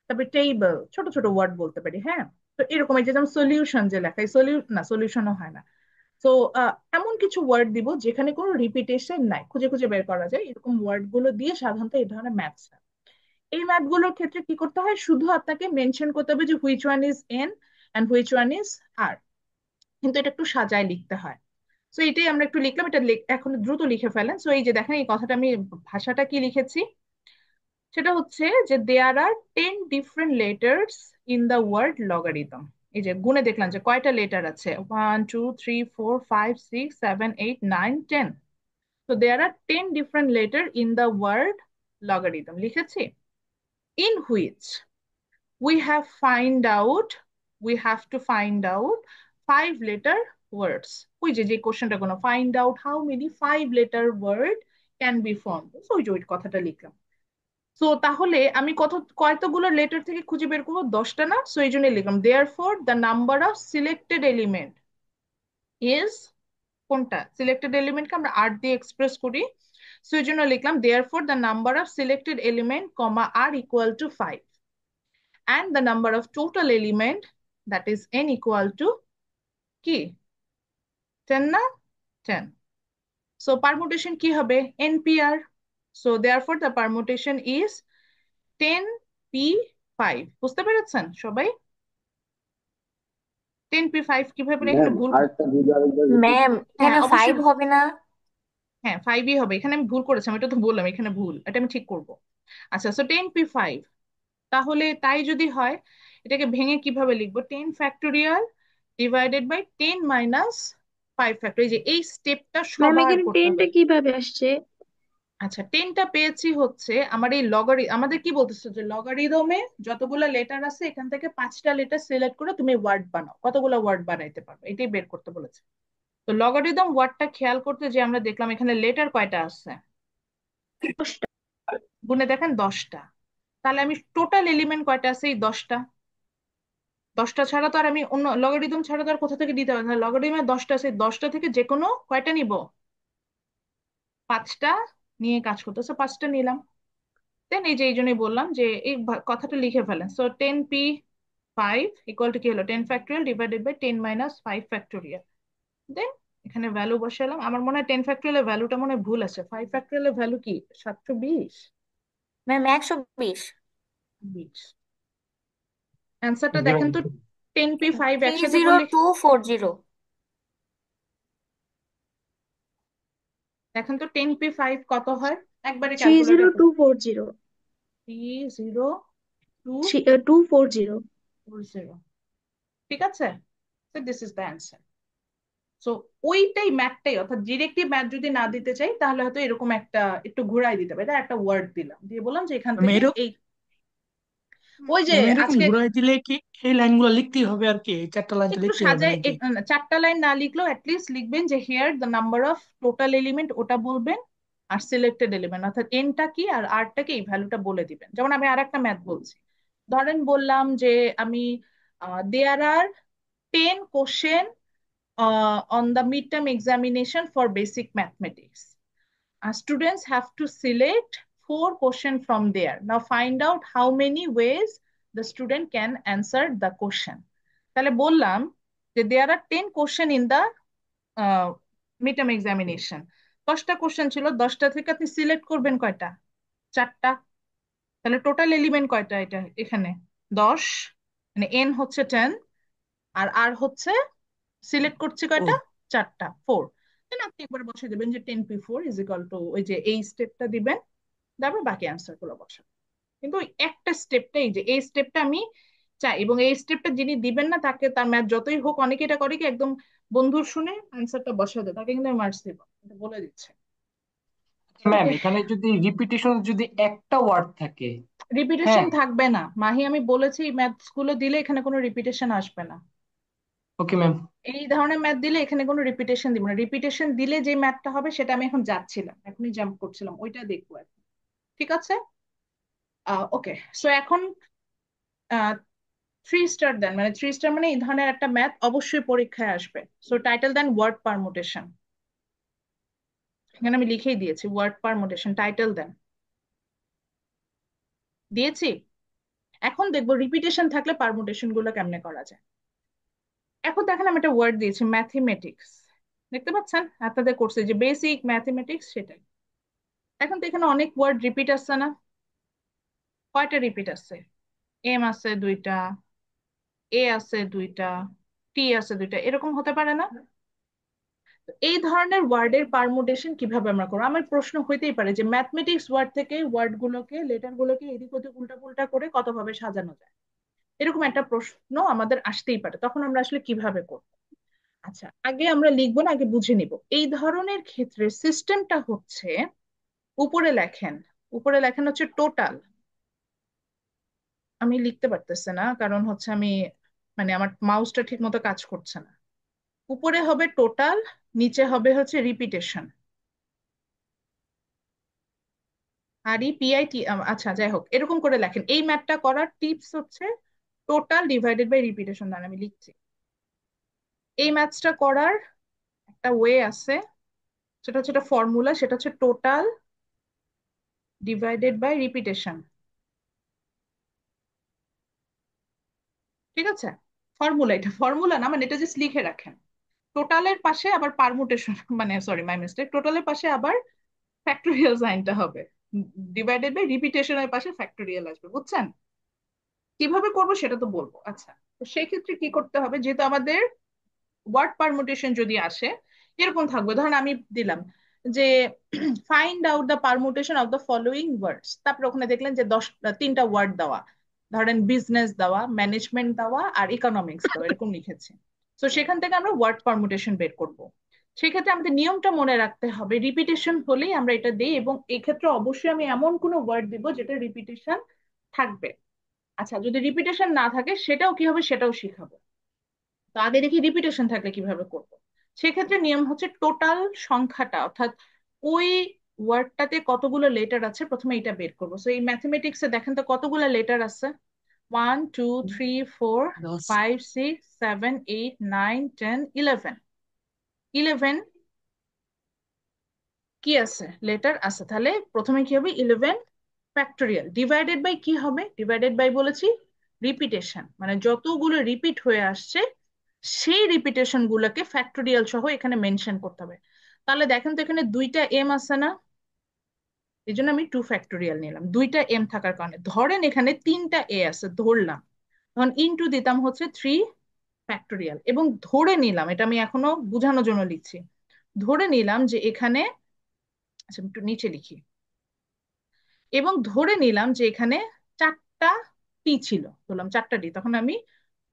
[SPEAKER 1] তারপরে টেবল, ছোট ছোট ওয়ার্ড বলতে পারি, হ্যাঁ। তো এরকম এই যে যেমন সলিউশন যে লেখায় না সলিউশনও হয় না। তো এমন কিছু ওয়ার্ড দিব যেখানে কোনো রিপিটেশন নাই, খুঁজে খুঁজে বের করা যায়, এরকম ওয়ার্ড গুলো দিয়ে সাধারণত এই ধরনের ম্যাথস। এই ম্যাথ গুলোর ক্ষেত্রে কি করতে হয়, শুধু আপনাকে মেনশন করতে হবে যে which one is N and which one is R, কিন্তু এটা একটু সাজায় লিখতে হয়। তো এটাই আমরা একটু লিখলাম, এটা এখন দ্রুত লিখে ফেলেন। তো এই যে দেখেন এই কথাটা আমি ভাষাটা কি লিখেছি, সেটা হচ্ছে যে there are 10 different letters in the word logarithm. এই যে গুণে দেখলাম যে কয়টা লেটার আছে, 1 2 3 4 5 6 7 8 9 10। তো there are 10 different letters in the word logarithm লিখেছি। In which we have find out we have to find out 5 letter words. ওই যে কোশ্চেনটা কোনো find out how many 5 letter word can be formed, so ওই কথাটা লিখলাম। তো তাহলে আমি কয়তগুলো লেটার থেকে খুঁজে বের করবো, 10টা না, সো এই জন্য লিখলাম therefore the number of selected element is, কোনটা সিলেক্টেড এলিমেন্টকে আমরা আর দিয়ে এক্সপ্রেস করি, সো এই জন্য লিখলাম therefore the number of selected element comma r equal to 5 and the number of total element, that is n, equal to কি 10 না 10। so permutation কি হবে npr, so therefore the permutation is 10p5। বুঝতে পেরেছেন সবাই? 10p5 কিভাবে এখানে
[SPEAKER 6] ma'am
[SPEAKER 1] ভুল,
[SPEAKER 6] আরেকটা যদি আরেকবার রিপিট।
[SPEAKER 5] ম্যাম
[SPEAKER 1] হ্যাঁ
[SPEAKER 5] এখানে ফাইভ
[SPEAKER 1] অবশ্যই,
[SPEAKER 5] হবে না?
[SPEAKER 1] হ্যাঁ 5ই হবে, এখানে আমি ভুল করেছি, আমি এটা তো বললাম এখানে ভুল, এটা আমি ঠিক করব। আচ্ছা, সো 10p5, তাহলে তাই যদি হয় এটাকে ভেঙে কিভাবে লিখবো, 10 ফ্যাক্টোরিয়াল ডিভাইডেড বাই 10 - 5 ফ্যাক্টর। এই যে এই স্টেপটা
[SPEAKER 7] ম্যাম
[SPEAKER 1] সবার
[SPEAKER 7] এখানে
[SPEAKER 1] করতে হবে।
[SPEAKER 7] 10টা কিভাবে আসছে?
[SPEAKER 1] আচ্ছা, 10টা পেয়েছি হচ্ছে আমার এই আমাদের কি বলতেছে যে লগারিদমে যতগুলো লেটার আছে এখান থেকে 5টা লেটার সিলেক্ট করে তুমি ওয়ার্ড বানাও, কতগুলো ওয়ার্ড বানাইতে পারবে এটাই বের করতে বলেছে। তো লগারিদম ওয়ার্ডটা খেয়াল করতে যে আমরা দেখলাম এখানে লেটার কয়টা আছে,
[SPEAKER 7] 10টা।
[SPEAKER 1] গুণে দেখেন 10টা। তাহলে আমি টোটাল এলিমেন্ট কয়টা আছে, এই 10টা। 10টা ছাড়া তো আর আমি অন্য লগারিদম ছাড়া তো আর কোথা থেকে দিতে পারবো না, লগারিদমে 10টা আছে, 10টা থেকে যে কোনো কয়টা নিব, 5টা নিয়ে কাজ করতেছে, 5টা নিলাম। দেন এই যে এই জন্যই বললাম যে এই কথাটা লিখে ফেলেন। সো 10p5 ইকুয়াল টু কি হলো, 10 ফ্যাক্টোরিয়াল ডিভাইডেড বাই 10 - 5 ফ্যাক্টোরিয়াল। দেন এখানে ভ্যালু বসালাম, আমার মনে হয় 10 ফ্যাক্টোরিয়ালের ভ্যালুটা মনে হয় ভুল আছে, 5 ফ্যাক্টোরিয়ালের ভ্যালু কি 720।
[SPEAKER 5] ম্যাম 120।
[SPEAKER 1] 20 অ্যান্সারটা
[SPEAKER 13] জি
[SPEAKER 1] দেখেন
[SPEAKER 13] ম্যাম।
[SPEAKER 1] তো, 10p5
[SPEAKER 5] থ্রি
[SPEAKER 1] একসাথে
[SPEAKER 5] জিরো
[SPEAKER 1] করলে
[SPEAKER 5] টু ফোর জিরো
[SPEAKER 1] দেখেন তো 10p5 কত হয়, একবারে ক্যালকুলেটর করে।
[SPEAKER 7] 30240।
[SPEAKER 1] 30240,
[SPEAKER 7] 240।
[SPEAKER 1] ঠিক আছে। So this is the answer. So ওইটাই ম্যাথটাই, অর্থাৎ ডিরেক্টলি ম্যাথ যদি না দিতে চাই তাহলে হয়তো এরকম একটা একটু ঘুরাই দিতে হবে, এটা একটা ওয়ার্ড দিলাম, দিয়ে বললাম যে এখান থেকে এই, ওই যে
[SPEAKER 3] ম্যাম এরকম
[SPEAKER 1] আজকে
[SPEAKER 3] ঘুরাই দিলে কি এই লাইনগুলো লিখতেই হবে আর কি, এই 4টা লাইন তো
[SPEAKER 1] একটু
[SPEAKER 3] লিখতেই হবে
[SPEAKER 1] সাজায়
[SPEAKER 3] নাকি?
[SPEAKER 1] 4টা লাইন না লিখলেও অ্যাটলিস্ট লিখবেন যে here the number of total element, ওটা বলবেন, আর সিলেক্টেড এলিমেন্ট অর্থাৎ এনটা কি আর আরটা কি এই ভ্যালুটা বলে দিবেন। যেমন আমি আর একটা ম্যাথ বলছি, ধরেন বললাম যে আমি দেয়ার are 10 question on the midterm examination for basic mathematics. Students have to select 4 questions from there. Now find out how many ways the student can answer the question. তাহলে বললাম যে there are 10 question in the midterm examination. 10টা question ছিল, 10টা থেকে আপনি select করবেন কয়টা, 4টা। তাহলে টোটাল এলিমেন্ট কয়টা এটা এখানে 10, মানে n হচ্ছে 10 আর r হচ্ছে সিলেক্ট করছি কয়টা, 4টা, 4। দেন আপনি একবার বসে দেবেন যে 10p4 ইজ ইকাল টু ওই যে এই স্টেপটা দিবেন, তারপর বাকি অ্যান্সার গুলো বসাবেন। কিন্তু ওই একটা স্টেপটাই, যে এই স্টেপটা আমি চাই, এবং এই স্টেপটা যিনি দিবেন না তাকে, তার ম্যাথ যতই হোক, অনেকে এটা করে কি একদম বন্ধুর শুনে অ্যান্সারটা বসা দেয়, তাকে কিন্তু আমি মার্কস দিব, এটা বলে দিচ্ছে।
[SPEAKER 13] ম্যাম
[SPEAKER 1] ওকে,
[SPEAKER 13] এখানে যদি রিপিটেশন যদি একটা ওয়ার্ড থাকে,
[SPEAKER 1] রিপিটেশন
[SPEAKER 13] হ্যাঁ
[SPEAKER 1] থাকবে না মাহি, আমি বলেছি ম্যাথস গুলো দিলে এখানে কোনো রিপিটেশন আসবে না।
[SPEAKER 13] Okay ma'am.
[SPEAKER 1] এই ধরনের ম্যাথ দিলে এখানে কোনো রিপিটেশন দিব না, রিপিটেশন দিলে যে ম্যাথটা হবে সেটা আমি এখন যাচ্ছিলাম, এখনই জাম্প করছিলাম, ওইটা দেখবো এখন। ঠিক আছে, ওকে। সো এখন 3 স্টার দেন, মানে 3 স্টার মানে এই ধরনের একটা ম্যাথ অবশ্যই পরীক্ষায় আসবে। সো টাইটেল দেন ওয়ার্ড পারমুটেশন। এখানে আমি লিখেই দিয়েছি ওয়ার্ড পারমুটেশন, টাইটেল দেন, দিয়েছি। এখন দেখবো রিপিটেশন থাকলে পারমুটেশন গুলো কেমনে করা যায়। এখন দেখেন আমি একটা ওয়ার্ড দিয়েছি ম্যাথমেটিক্স, দেখতে পাচ্ছেন আপনাদের কোর্সে যে বেসিক ম্যাথমেটিক্স সেটাই। এখন তো এখানে অনেক ওয়ার্ড রিপিট আসছে না? কয়টা রিপিট আছে? এম আছে দুইটা, এ আছে দুইটা, টি আছে দুইটা, এরকম হতে পারে না? তো এই ধরনের ওয়ার্ডের পারমুটেশন কিভাবে আমরা করবো? আমার প্রশ্ন হইতেই পারে যে ম্যাথমেটিক্স ওয়ার্ড থেকে ওয়ার্ড গুলোকে, লেটার গুলোকে এদিক ওদিক উল্টা পুল্টা করে কত ভাবে সাজানো যায়, এরকম একটা প্রশ্ন আমাদের আসতেই পারে। তখন আমরা আসলে কিভাবে করব? আচ্ছা, আগে আমরা লিখবো না, আগে বুঝে নিব। এই ধরনের ক্ষেত্রে সিস্টেমটা হচ্ছে, উপরে লেখেন, উপরে লেখেন হচ্ছে টোটাল। আমি লিখতে পারতেছি না কারণ হচ্ছে আমি, মানে আমার মাউসটা ঠিক মতো কাজ করছে না। উপরে হবে টোটাল, নিচে হবে হচ্ছে রিপিটেশন, আর ই পিআইটি। আচ্ছা যাই হোক, এরকম করে লেখেন। এই ম্যাথটা করার টিপস হচ্ছে টোটাল ডিভাইডেড বাই রিপিটেশন দ্বারা আমি লিখছি। এই ম্যাথসটা করার একটা ওয়ে আছে, সেটা হচ্ছে একটা ফর্মুলা, সেটা হচ্ছে টোটাল ডিভাইডেড বাই রিপিটেশন। ঠিক আছে? ফর্মুলা, এটা ফর্মুলা না, মানে এটা জাস্ট লিখে রাখেন। টোটালের পাশে আবার পারমুটেশন, মানে সরি মাই মিস্টেক, টোটালের পাশে আবার ফ্যাক্টোরিয়াল সাইনটা হবে, ডিভাইডেড বাই রিপিটেশনের পাশে ফ্যাক্টোরিয়াল আসবে। বুঝছেন? কিভাবে করব সেটা তো বলবো। আচ্ছা, তো সেই ক্ষেত্রে কি করতে হবে, যেহেতু আমাদের ওয়ার্ড পারমুটেশন যদি আসে এরকম থাকবে, ধরেন আমি দিলাম যে find out the permutation of the following ওয়ার্ডস, তারপরে ওখানে দেখলেন যে 3টা ওয়ার্ড দেওয়া, ধরেন বিজনেস দেওয়া, ম্যানেজমেন্ট দেওয়া আর ইকোনমিক্স দেওয়া, এরকম লিখেছে। তো সেখান থেকে আমরা ওয়ার্ড পারমুটেশন বের করব। সেক্ষেত্রে আমাদের নিয়মটা মনে রাখতে হবে, রিপিটেশন হলেই আমরা এটা দিই, এবং এক্ষেত্রে অবশ্যই আমি এমন কোনো ওয়ার্ড দিব যেটা রিপিটেশন থাকবে। আচ্ছা, যদি রিপিটেশন না থাকে সেটাও কি হবে সেটাও শিখাবো। তো আগে দেখি রিপিটেশন থাকলে কিভাবে করব। সেক্ষেত্রে নিয়ম হচ্ছে টোটাল সংখ্যাটা, অর্থাৎ ওই ওয়ার্ডটাতে কতগুলো লেটার আছে প্রথমে এটা বের করবো। তো এই ম্যাথমেটিক্সে দেখেন তো কতগুলো লেটার আছে, 1 2 3 4 5 6 7 8 9 10 11। 11 কি আছে, লেটার আছে, তাহলে প্রথমে কি হবে 11 ফ্যাক্টোরিয়াল। ডিভাইডেড বাই কি হবে, ডিভাইডেড বাই বলেছি রিপিটেশন, মানে যতগুলো রিপিট হয়ে আসছে সেই রিপিটেশন গুলোকে ফ্যাক্টোরিয়াল সহ এখানে মেনশন করতে হবে। তাহলে দেখেন তো এখানে 2টা এম আছে না, এই জন্য আমি 2 ফ্যাক্টোরিয়াল নিলাম। 2টা এম থাকার কারণে, ধরেন এখানে 3টা এ আছে ধরলাম, তখন ইনটু দিতাম হচ্ছে 3 ফ্যাক্টোরিয়াল, এবং ধরে নিলাম, এটা আমি এখনো বোঝানোর জন্য লিখছি, ধরে নিলাম যে এখানে, আচ্ছা আমি একটু নিচে লিখি, এবং ধরে নিলাম যে এখানে 4টা টি ছিল, বললাম 4টা টি, তখন আমি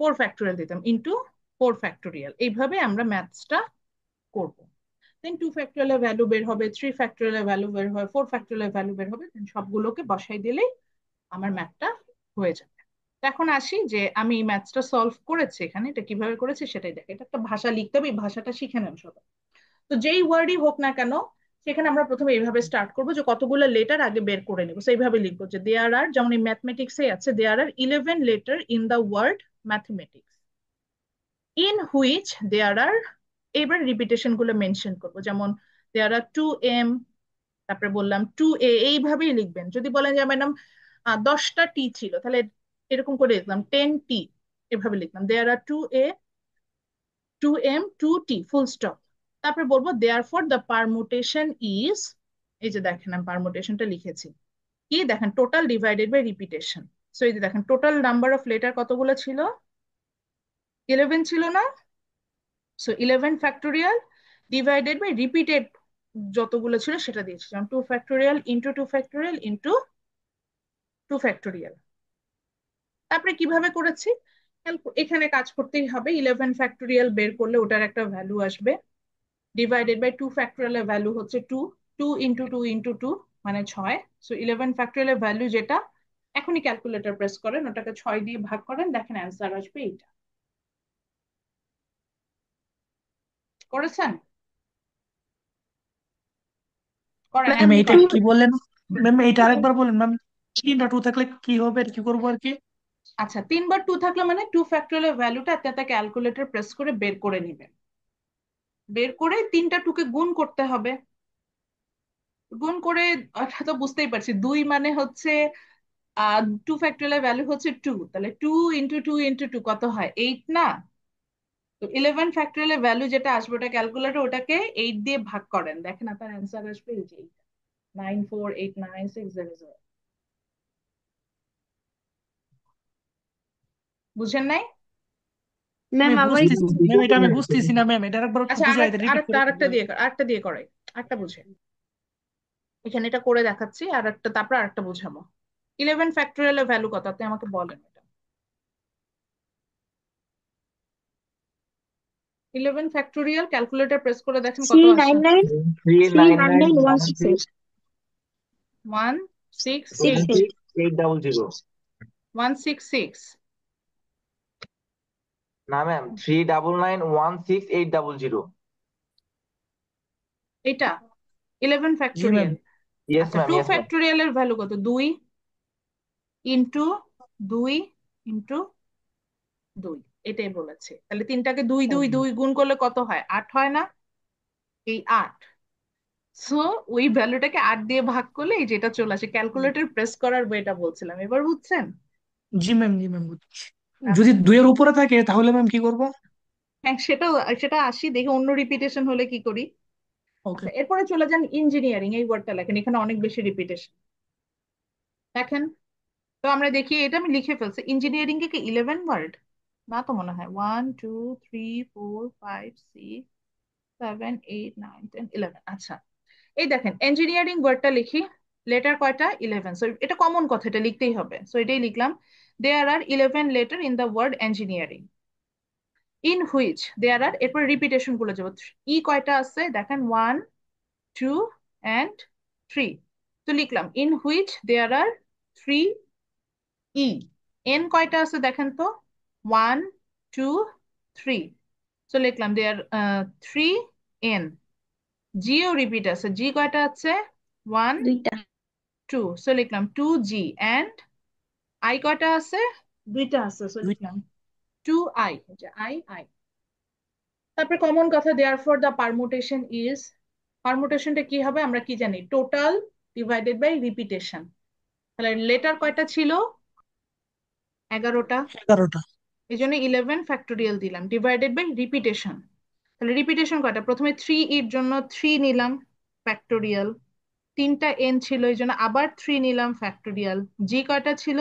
[SPEAKER 1] 4 ফ্যাক্টোরিয়াল দিতাম ইন্টু 4 ফ্যাক্টোরিয়াল। এইভাবে আমরা ম্যাথসটা করব। দেন 2 ফ্যাক্টোরিয়াল ভ্যালু বের হবে, 3 ফ্যাক্টোরিয়াল ভ্যালু বের হয়, 4 ফ্যাক্টোরিয়াল ভ্যালু বের হবে, then সবগুলোকে বসাই দিলেই আমার ম্যাথটা হয়ে যাবে। তো এখন আসি যে আমি ম্যাথসটা সলভ করেছি, এখানে এটা কিভাবে করেছি সেটাই দেখে। এটা একটা ভাষা লিখতে হবে, এই ভাষাটা শিখে নেন সবাই। তো যেই ওয়ার্ডই হোক না কেন, সেখানে আমরা প্রথমে এইভাবে স্টার্ট করবো যে কতগুলো লেটার আগে বের করে নিবো। সেইভাবে লিখবো যে দেয়ার আর, যেমন এই ম্যাথমেটিক্সে আছে, there are 11 letter in the word mathematics in which there are, এবার রিপিটেশন গুলো মেনশন করবো, যেমন দেয়ার আর 2 এম, তারপরে বললাম 2 এ, এইভাবেই লিখবেন। যদি বলেন যে ম্যাডাম 10টা টি ছিল, তাহলে এরকম করে লিখলাম 10 টি, এভাবে লিখলাম there R 2 A, 2 M, 2 T, full stop. তারপরে বলবো there for the permutation is, এই যে দেখেন আমি পারমুটেশনটা লিখেছি, কি দেখেন total divided by repetition. So এই যে দেখেন টোটাল নাম্বার অফ লেটার কতগুলো ছিল, 11 ছিল না? So 11 factorial divided by repeated যতগুলো ছিল সেটা দিয়েছি, যেমন 2 factorial into 2 factorial into 2 factorial. তারপরে কিভাবে করেছি, এখানে কাজ করতেই হবে, 11 ফ্যাক্টোরিয়াল বের করলে ওটার একটা ভ্যালু আসবে, ডিভাইডেড বাই 2 ফ্যাক্টোরিয়াল এর ভ্যালু হচ্ছে 2, 2 ইন্টু 2 ইন্টু 2 মানে 6। সো 11 ফ্যাক্টোরিয়াল এর ভ্যালু যেটা, এখনই ক্যালকুলেটর প্রেস করেন, ওটাকে 6 দিয়ে ভাগ করেন, দেখেন অ্যান্সার আসবে এইটা। করেছেন? করেন
[SPEAKER 3] ম্যাম
[SPEAKER 1] এখনই
[SPEAKER 3] এইটা
[SPEAKER 1] করেন।
[SPEAKER 3] কি বললেন? ম্যাম এইটা আরেকবার বলেন ম্যাম। 3টা 2 থাকলে কি হবে আর কি করবো আর কি?
[SPEAKER 1] আচ্ছা 3 বার 2 থাকলে মানে 2 ফ্যাক্টোরিয়াল ভ্যালুটা একটা ক্যালকুলেটর প্রেস করে বের করে নিবেন, বের করে 3টা 2 কে গুণ করতে হবে। গুণ করে এটা তো বুঝতেই পারছি, 2 মানে হচ্ছে 2 ফ্যাক্টোরিয়াল ভ্যালু হচ্ছে 2, তাহলে 2 × 2 × 2 কত হয়, 8 না? তো 11 ফ্যাক্টোরিয়াল ভ্যালু যেটা আসবে ওটা ক্যালকুলেটর ওটাকে 8 দিয়ে ভাগ করেন, দেখেন আপনার অ্যান্সার আসবে এই যে 94896000। বুঝেন নাই?
[SPEAKER 7] ম্যাম
[SPEAKER 3] আমি
[SPEAKER 7] আমার
[SPEAKER 3] বুঝতেছি ম্যাম, এটা আমি বুঝতেছি না ম্যাম, এটা একবার
[SPEAKER 1] আচ্ছা
[SPEAKER 3] বুঝাই রিপিট করে
[SPEAKER 1] আরেকটা দিয়ে আরেকটা দিয়ে করাই, আরেকটা বুঝে এখানে এটা করে দেখাচ্ছি, আর একটা তারপর আরেকটা বুঝাবো। 11 ফ্যাক্টোরিয়াল ভ্যালু কত আপনি আমাকে বলেন এটা। 11 ফ্যাক্টোরিয়াল ক্যালকুলেটর প্রেস করে দেখেন কত
[SPEAKER 7] থ্রি
[SPEAKER 1] আসে।
[SPEAKER 7] Nine nine
[SPEAKER 4] three
[SPEAKER 7] three
[SPEAKER 4] nine
[SPEAKER 7] nine
[SPEAKER 4] nine
[SPEAKER 7] nine one
[SPEAKER 4] one
[SPEAKER 7] six
[SPEAKER 4] six
[SPEAKER 1] one six
[SPEAKER 7] six
[SPEAKER 4] one
[SPEAKER 1] eight
[SPEAKER 7] eight
[SPEAKER 4] six eight double zero
[SPEAKER 1] 166।
[SPEAKER 4] না ম্যাম 3991680।
[SPEAKER 1] এটা 11
[SPEAKER 3] জি ম্যাম।
[SPEAKER 1] ফ্যাক্টোরিয়াল।
[SPEAKER 4] ইয়েস
[SPEAKER 1] আচ্ছা
[SPEAKER 4] ম্যাম,
[SPEAKER 1] টু
[SPEAKER 4] ইয়েস ম্যাম।
[SPEAKER 1] ফ্যাক্টোরিয়ালের value কত, 2 × 2 × 2, এটাই বলেছে। তাহলে 3টাকে 2 গুণ করলে কত হয়, 8 হয় না? এই 8, সো ওই ভ্যালুটাকে 8 দিয়ে ভাগ করলে এই যেটা চলে আসে, ক্যালকুলেটর প্রেস করার বইটা বলছিলাম, এবার বুঝছেন?
[SPEAKER 3] জি ম্যাম, জি ম্যাম বুঝছি। যদি
[SPEAKER 1] আচ্ছা
[SPEAKER 3] 2 এর উপরে থাকে তাহলে ম্যাম কি করব?
[SPEAKER 1] হ্যাঁ, সেটা আসি দেখি অন্য রিপিটেশন হলে কি করি।
[SPEAKER 3] ওকে।
[SPEAKER 1] আচ্ছা এরপরে চলে যান ইঞ্জিনিয়ারিং, এই ওয়ার্ডটা লেখেন, এখানে অনেক বেশি রিপিটেশন দেখেন। তো আমরা দেখি, এটা আমি লিখে ফেলছি, ইঞ্জিনিয়ারিং কে কি 11 ওয়ার্ড? না তো মনে হয়, 1 2 3 4 5 6 7 8 9 10 11। আচ্ছা এই দেখেন ইঞ্জিনিয়ারিং ওয়ার্ডটা লিখি, লেটার কয়টা, 11, সো এটা কমন কথা, এটা লিখতেই হবে, সো এটাই লিখলাম। There are 11 letter in the word engineering, in which there are, এরপর রিপিটেশন গুলো যাবো। ই কয়টা আছে দেখেন, 1 2 and 3, তো লিখলাম in which there are 3 E. N কয়টা আছে দেখেন তো, 1 2 3, তো লিখলাম দেয়ার 3 এন। জিও রিপিট আছে, জি কয়টা আছে, 1
[SPEAKER 7] দুইটা
[SPEAKER 1] 2, সো লিখলাম 2 জি। এন্ড আই কয়টা আছে, দুইটা আছে, সো লিখলাম 2 আই, আই আই। তারপরে কমন কথা, there for the permutation is, পারমুটেশনটা কি হবে আমরা কি জানি, টোটাল ডিভাইডেড বাই রিপিটেশন। তাহলে লেটার কয়টা ছিল, 11টা,
[SPEAKER 3] 11টা।
[SPEAKER 1] এই জন্য 11 ফ্যাক্টোরিয়াল দিলাম, ডিভাইডেড বাই রিপিটেশন। তাহলে রিপিটেশন কয়টা, প্রথমে 3 এর জন্য 3 নিলাম ফ্যাক্টোরিয়াল, 3টা এন ছিল এই জন্য আবার 3 নিলাম ফ্যাক্টোরিয়াল। জি কয়টা ছিল,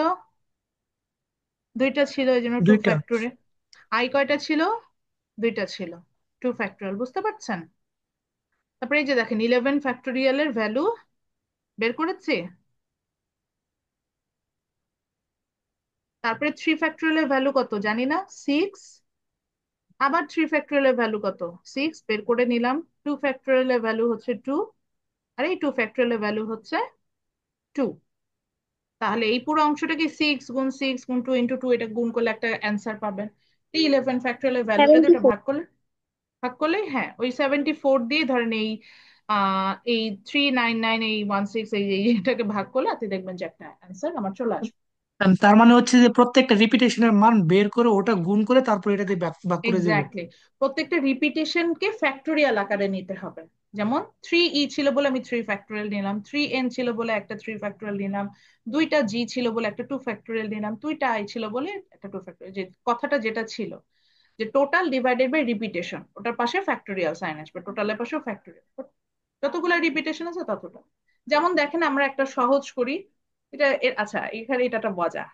[SPEAKER 1] দুইটা ছিল এই জন্য 2
[SPEAKER 3] দুইটা।
[SPEAKER 1] ফ্যাক্টোরিয়াল। আই কয়টা ছিল, দুইটা ছিল, 2 ফ্যাক্টোরিয়াল। বুঝতে পারছেন? তারপরে এই যে দেখেন 11 ফ্যাক্টোরিয়ালের ভ্যালু বের করেছি। তারপরে 3 ফ্যাক্টোরিয়ালের ভ্যালু কত জানি না, 6। আবার 3 ফ্যাক্টোরিয়ালের ভ্যালু কত, 6, বের করে নিলাম। 2 ফ্যাক্টোরিয়ালের ভ্যালু হচ্ছে 2, আর এই 2 ফ্যাক্টোরিয়ালের ভ্যালু হচ্ছে 2। তাহলে এই পুরো অংশটাকে 6 × 6 × 2 × 2 এটা গুণ করলে একটা অ্যান্সার পাবেন। এই 11 ফ্যাক্টোরিয়ালের ভ্যালুটা দিয়ে
[SPEAKER 7] সেভেন্টি
[SPEAKER 1] ওটা
[SPEAKER 7] ফোর
[SPEAKER 1] ভাগ করলেই হ্যাঁ ওই 74 দিয়ে ধরেন এই 399 এই 16 এটাকে ভাগ করলে আপনি দেখবেন যে একটা অ্যান্সার আমার চলে আসবে।
[SPEAKER 3] তার মানে হচ্ছে যে প্রত্যেকটা রিপিটেশনের মান বের করে ওটা গুণ করে তারপর এটা দিয়ে ভাগ ভাগ করে দিব।
[SPEAKER 1] এক্স্যাক্টলি, প্রত্যেকটা রিপিটেশনকে ফ্যাক্টোরিয়াল আকারে নিতে হবে। যেমন 3 ই ছিল বলে আমি 3 ফ্যাক্টোরিয়াল নিলাম, 3 এন ছিল বলে একটা 3 ফ্যাক্টোরিয়াল নিলাম, 2টা জি ছিল বলে একটা 2 ফ্যাক্টোরিয়াল নিলাম, 2টা আই ছিল বলে একটা 2 ফ্যাক্টোরিয়াল। যে কথাটা যেটা ছিল যে টোটাল ডিভাইডেড বাই রিপিটেশন, ওটার পাশে ফ্যাক্টোরিয়াল সাইন আসবে, টোটালের পাশেও ফ্যাক্টোরিয়াল, যতগুলো রিপিটেশন আছে ততটা। যেমন দেখেন আমরা একটা সহজ করি, আচ্ছা এখানে এটা একটা মজা।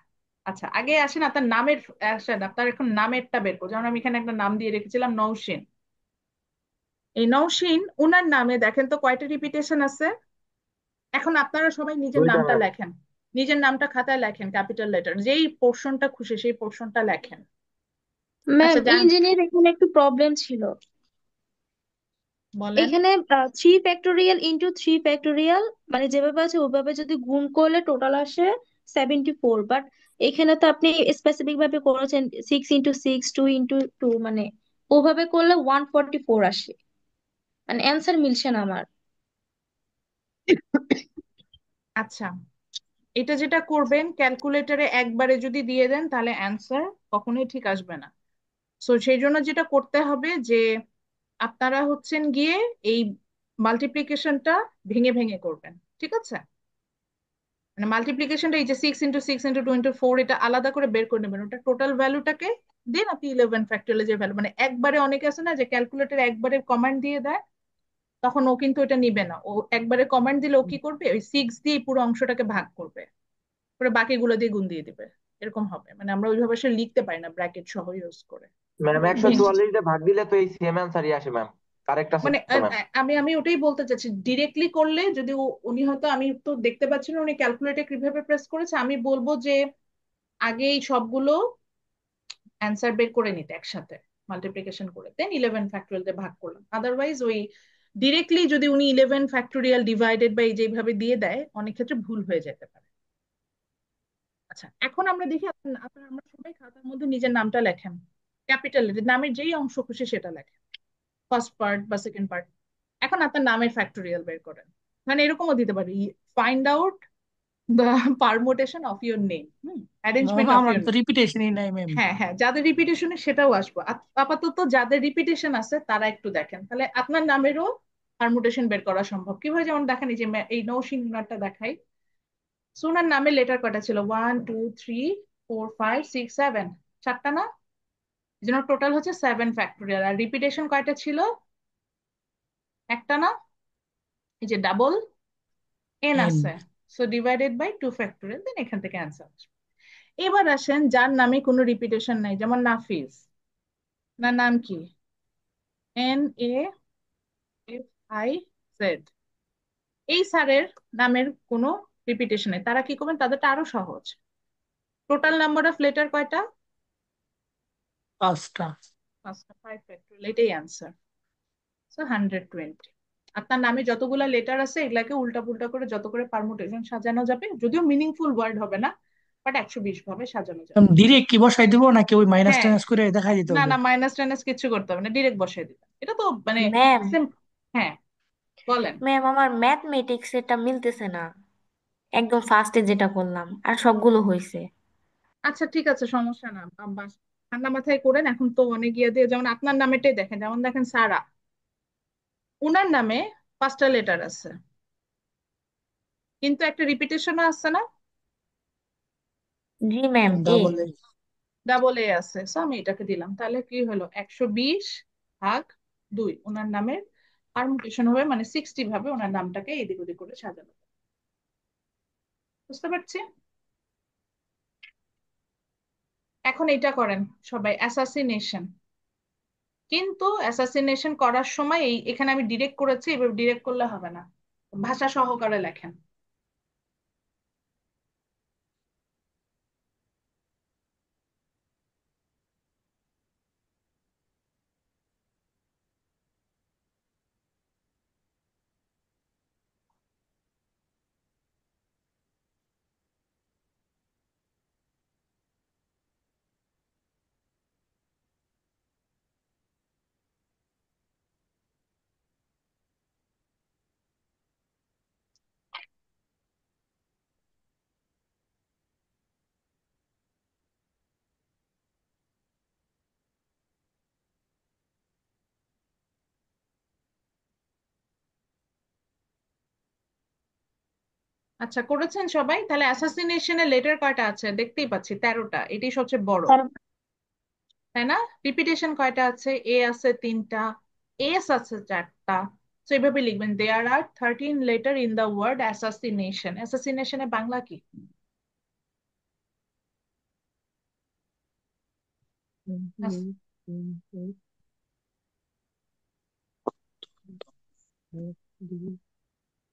[SPEAKER 1] আচ্ছা আগে আসেন আপনার নামের, আসেন আপনার এখন নামেরটা বের করবো। যেমন আমি এখানে একটা নাম দিয়ে রেখেছিলাম নৌসিন। এই নৌসিন উনার নামে দেখেন তো কয়টা রিপিটেশন আছে। এখন আপনারা সবাই নিজের
[SPEAKER 4] দুইটা
[SPEAKER 1] নামটা
[SPEAKER 4] ম্যাম।
[SPEAKER 1] লেখেন, নিজের নামটা খাতায় লেখেন, ক্যাপিটাল লেটার, যেই পোর্শনটা খুশি সেই পোর্শনটা লেখেন।
[SPEAKER 7] ম্যাম
[SPEAKER 1] আচ্ছা জান,
[SPEAKER 7] ইঞ্জিনিয়ার এখানে একটু প্রবলেম ছিল।
[SPEAKER 1] বলেন।
[SPEAKER 7] এখানে 3 ফ্যাক্টোরিয়াল ইন্টু 3 ফ্যাক্টোরিয়াল মানে যেভাবে আছে ওভাবে যদি গুণ করলে টোটাল আসে 74, বাট এখানে তো আপনি স্পেসিফিক ভাবে করেছেন 6 × 6 2 × 2, মানে ওভাবে করলে 144 আসে, মানে অ্যান্সার মিলছে না আমার।
[SPEAKER 1] আচ্ছা এটা যেটা করবেন, ক্যালকুলেটরে একবারে যদি দিয়ে দেন তাহলে অ্যান্সার কখনোই ঠিক আসবে না। সো সেই জন্য যেটা করতে হবে যে আপনারা হচ্ছেন গিয়ে এই মাল্টিপ্লিকেশনটা ভেঙে ভেঙে করবেন, ঠিক আছে? মানে মাল্টিপ্লিকেশনটা এই যে 6 × 6 × 2 × 4 এটা আলাদা করে বের করে নেবেন, ওটা টোটাল ভ্যালুটাকে দেন আপনি 11 ফ্যাক্টোরিয়াল যে ভ্যালু, মানে একবারে অনেকে আছে না যে ক্যালকুলেটর একবারে কমান্ড দিয়ে দেয়, তখন ও কিন্তু এটা নিবে না। ও একবারে কমান্ড দিলে ও কি করবে, ওই 6 দিয়ে পুরো অংশটাকে ভাগ করবে, করে বাকিগুলো দিয়ে গুণ দিয়ে দিবে। এরকম হবে, মানে আমরা ওইভাবে আসলে লিখতে পারি না ব্র্যাকেট সহ ইউজ করে।
[SPEAKER 4] ম্যাম
[SPEAKER 1] বুঝ
[SPEAKER 4] 144 দিয়ে ভাগ দিলে তো এই সেম অ্যান্সারই আসে ম্যাম, কারেক্ট আছে
[SPEAKER 1] মানে
[SPEAKER 4] তো ম্যাম।
[SPEAKER 1] আমি আমি ওটাই বলতে চাচ্ছি, ডিরেক্টলি করলে যদি উনি হয়তো, আমি তো দেখতে পাচ্ছি না উনি ক্যালকুলেটর কিভাবে প্রেস করেছে, আমি বলবো যে আগে এই সবগুলো অ্যান্সার বের করে নিতে একসাথে মাল্টিপ্লিকেশন করে, দেন 11 ফ্যাক্টোরিয়াল দিয়ে ভাগ করলাম। আদারওয়াইজ ওই ডিরেক্টলি যদি উনি 11 ফ্যাক্টোরিয়াল ডিভাইডেড বাই যেভাবে দিয়ে দেয়, অনেক ক্ষেত্রে ভুল হয়ে যেতে পারে। আচ্ছা, এখন আমরা দেখি আপনারা আমরা সবাই খাতার মধ্যে নিজের নামটা লেখেন, ক্যাপিটাল নামের যেই অংশ খুশি সেটা লেখেন, ফার্স্ট পার্ট বা সেকেন্ড পার্ট। এখন আপনার নামের ফ্যাক্টোরিয়াল বের করেন, মানে এরকমও দিতে পারি, find out the permutation of your name, arrangement of
[SPEAKER 3] আমার
[SPEAKER 1] ইউর
[SPEAKER 3] তো
[SPEAKER 1] নেম।
[SPEAKER 3] রিপিটেশনই নাই ম্যাম।
[SPEAKER 1] হ্যাঁ হ্যাঁ, যাদের রিপিটেশনে সেটাও আসবো। আপাতত যাদের রিপিটেশন আছে তারা একটু দেখেন, তাহলে আপনার নামেরও পারমুটেশন বের করা সম্ভব কিভাবে। যেমন দেখেন এই যে এই নৌশিন উনারটা দেখাই। সুনার নামে লেটার কটা ছিল, 1 2 3 4 5 6 7, চারটা না? এই জন্য টোটাল হচ্ছে 7 ফ্যাক্টোরিয়াল। আর রিপিটেশন কয়টা ছিল, একটা না? এই যে ডাবল এন
[SPEAKER 3] এন
[SPEAKER 1] আছে, সো ডিভাইডেড বাই 2 ফ্যাক্টোরিয়াল, দেন এখান থেকে অ্যান্সার আসবে। এবার আসেন যার নামে কোনো রিপিটেশন নাই, যেমন নাফিজ, না নাম কি, NAFIZ, এই স্যারের নামের কোনো রিপিটেশন নেই, তারা কি করবেন, তাদেরটা আরো সহজ। টোটাল নাম্বার অফ লেটার কয়টা,
[SPEAKER 3] 5টা।
[SPEAKER 1] 5টা, 5 ফ্যাক্টোরিয়াল, এটাই অ্যান্সার। সো 120। আপনার নামে যতগুলা লেটার আছে এগুলাকে উল্টা পুল্টা করে যত করে পারমুটেশন সাজানো যাবে, যদিও মিনিংফুল ওয়ার্ড হবে না, বাট 120 ভাবে সাজানো যাবে।
[SPEAKER 3] ডিরেক্ট কি বসাই দিব নাকি ওই মাইনাস
[SPEAKER 1] হ্যাঁ,
[SPEAKER 3] টাইনাস করে দেখাই দিতে
[SPEAKER 1] না
[SPEAKER 3] হবে?
[SPEAKER 1] না, মাইনাস টাইনাস কিছু করতে হবে না, ডিরেক্ট বসাই দিবেন, এটা তো মানে
[SPEAKER 5] ম্যাম
[SPEAKER 1] হ্যাঁ বলেন।
[SPEAKER 5] ম্যাম আমার ম্যাথমেটিক্স এটা মিলতেছে না, একদম ফার্স্টে যেটা করলাম আর সবগুলো হয়েছে।
[SPEAKER 1] আচ্ছা ঠিক আছে, সমস্যা না, ঠান্ডা মাথায় করেন। এখন তো অনেক গিয়ে দিয়ে, যেমন আপনার নামেটাই দেখেন, যেমন দেখেন সারা, উনার নামে 5টা লেটার আছে, কিন্তু একটা রিপিটেশনও আছে না,
[SPEAKER 5] জি ma'am A.
[SPEAKER 3] Double A.
[SPEAKER 1] Double A আছে। সো আমি এটাকে দিলাম, তাহলে কি হলো, 120/2 ওনার নামের পারমুটেশন হবে, মানে 60 ভাবে ওনার নামটাকে এদিক ওদিক করে সাজানো। বুঝতে পারছি? এখন এটা করেন সবাই, অ্যাসাসিনেশন। কিন্তু অ্যাসাসিনেশন করার সময় এখানে আমি ডিরেক্ট করেছি, এবার ডিরেক্ট করলে হবে না, ভাষা সহকারে লেখেন। আচ্ছা, করেছেন সবাই? তাহলে অ্যাসাসিনেশনের লেটার কয়টা আছে দেখতেই পাচ্ছি, 13টা, এটাই সবচেয়ে বড়, তাই না? রিপিটেশন কয়টা আছে, এ আছে 3টা, এস আছে 4টা। তো এইভাবে লিখবেন, there are 13 letter in the word assassination. অ্যাসাসিনেশনের বাংলা কি?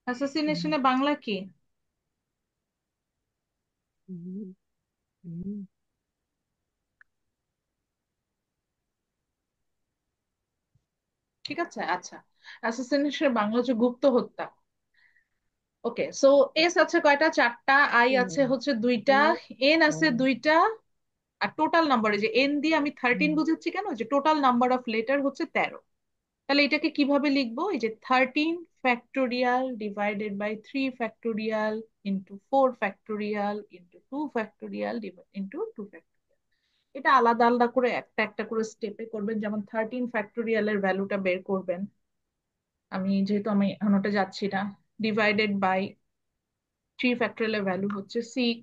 [SPEAKER 1] অ্যাসাসিনেশনের বাংলা কি? ঠিক আছে, আচ্ছা, অ্যাসাসিনেশনের বাংলা হচ্ছে গুপ্ত হত্যা। ওকে, সো এস আছে কয়টা, 4টা, আই আছে হচ্ছে 2টা, এন আছে 2টা, আর টোটাল নাম্বার, যে এন দিয়ে আমি 13 বুঝাচ্ছি কেন, যে টোটাল নাম্বার অফ লেটার হচ্ছে 13, তাহলে এটাকে কিভাবে লিখবো? এই যে 13 factorial divided by 3 factorial into 4 factorial into 2 factorial into 2 factorial. এটা আলাদা আলাদা করে একটা একটা করে স্টেপে করবেন। যেমন 13 ফ্যাক্টোরিয়ালের ভ্যালুটা বের করবেন। আমি এখন ওটা যাচ্ছি না। ডিভাইডেড বাই 3 ফ্যাক্টোরিয়ালের ভ্যালু হচ্ছে 6,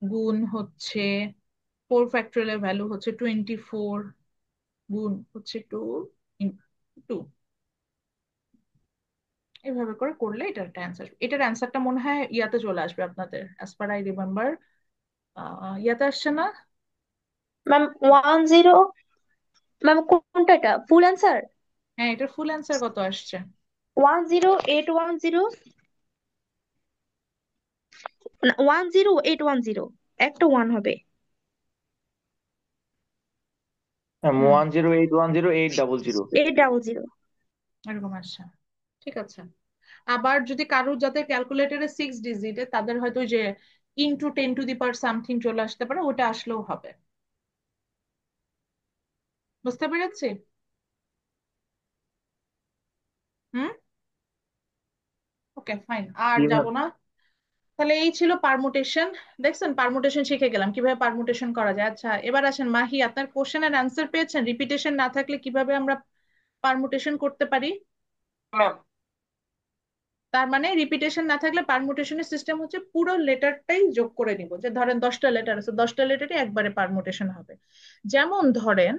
[SPEAKER 1] গুণ হচ্ছে 4 ফ্যাক্টোরিয়ালের ভ্যালু হচ্ছে 24, গুণ হচ্ছে 2 এভাবে করে করলে এটার একটা অ্যান্সার। এটার অ্যান্সারটা মনে হয় ইয়াতে চলে আসবে আপনাদের, অ্যাজ পার আই রিমেম্বার। ইয়াতে আসছে না?
[SPEAKER 7] ম্যাম 10, ম্যাম কোনটা এটা ফুল অ্যান্সার?
[SPEAKER 1] হ্যাঁ, এটার ফুল অ্যান্সার কত আসছে?
[SPEAKER 7] 10810, 10810, একটা ওয়ান হবে।
[SPEAKER 1] হুম
[SPEAKER 4] 10810800
[SPEAKER 7] 800।
[SPEAKER 1] এরকম আসছে। ঠিক আছে। আবার যদি কারোর যাতে ক্যালকুলেটরে 6 ডিজিটে, তাদের হয়তো ওই যে into 10 to the power something চলে আসতে পারে, ওটা আসলেও হবে। বুঝতে পেরেছি? হুম, ওকে ফাইন, আর
[SPEAKER 4] জি
[SPEAKER 1] যাব
[SPEAKER 4] ম্যাম।
[SPEAKER 1] না। তাহলে এই ছিল পারমুটেশন। দেখছেন, পারমুটেশন শিখে গেলাম কিভাবে পারমুটেশন করা যায়। আচ্ছা, এবার আসেন মাহি, আপনার কোশ্চেনের অ্যান্সার পেয়েছেন? রিপিটেশন না থাকলে কিভাবে আমরা পারমুটেশন করতে পারি?
[SPEAKER 13] ম্যাম
[SPEAKER 1] তার মানে রিপিটেশন না থাকলে পারমুটেশনের সিস্টেম হচ্ছে পুরো লেটারটাই যোগ করে নিব। যে ধরেন 10টা লেটার আছে, 10টা লেটারই একবারে পারমুটেশন হবে। যেমন ধরেন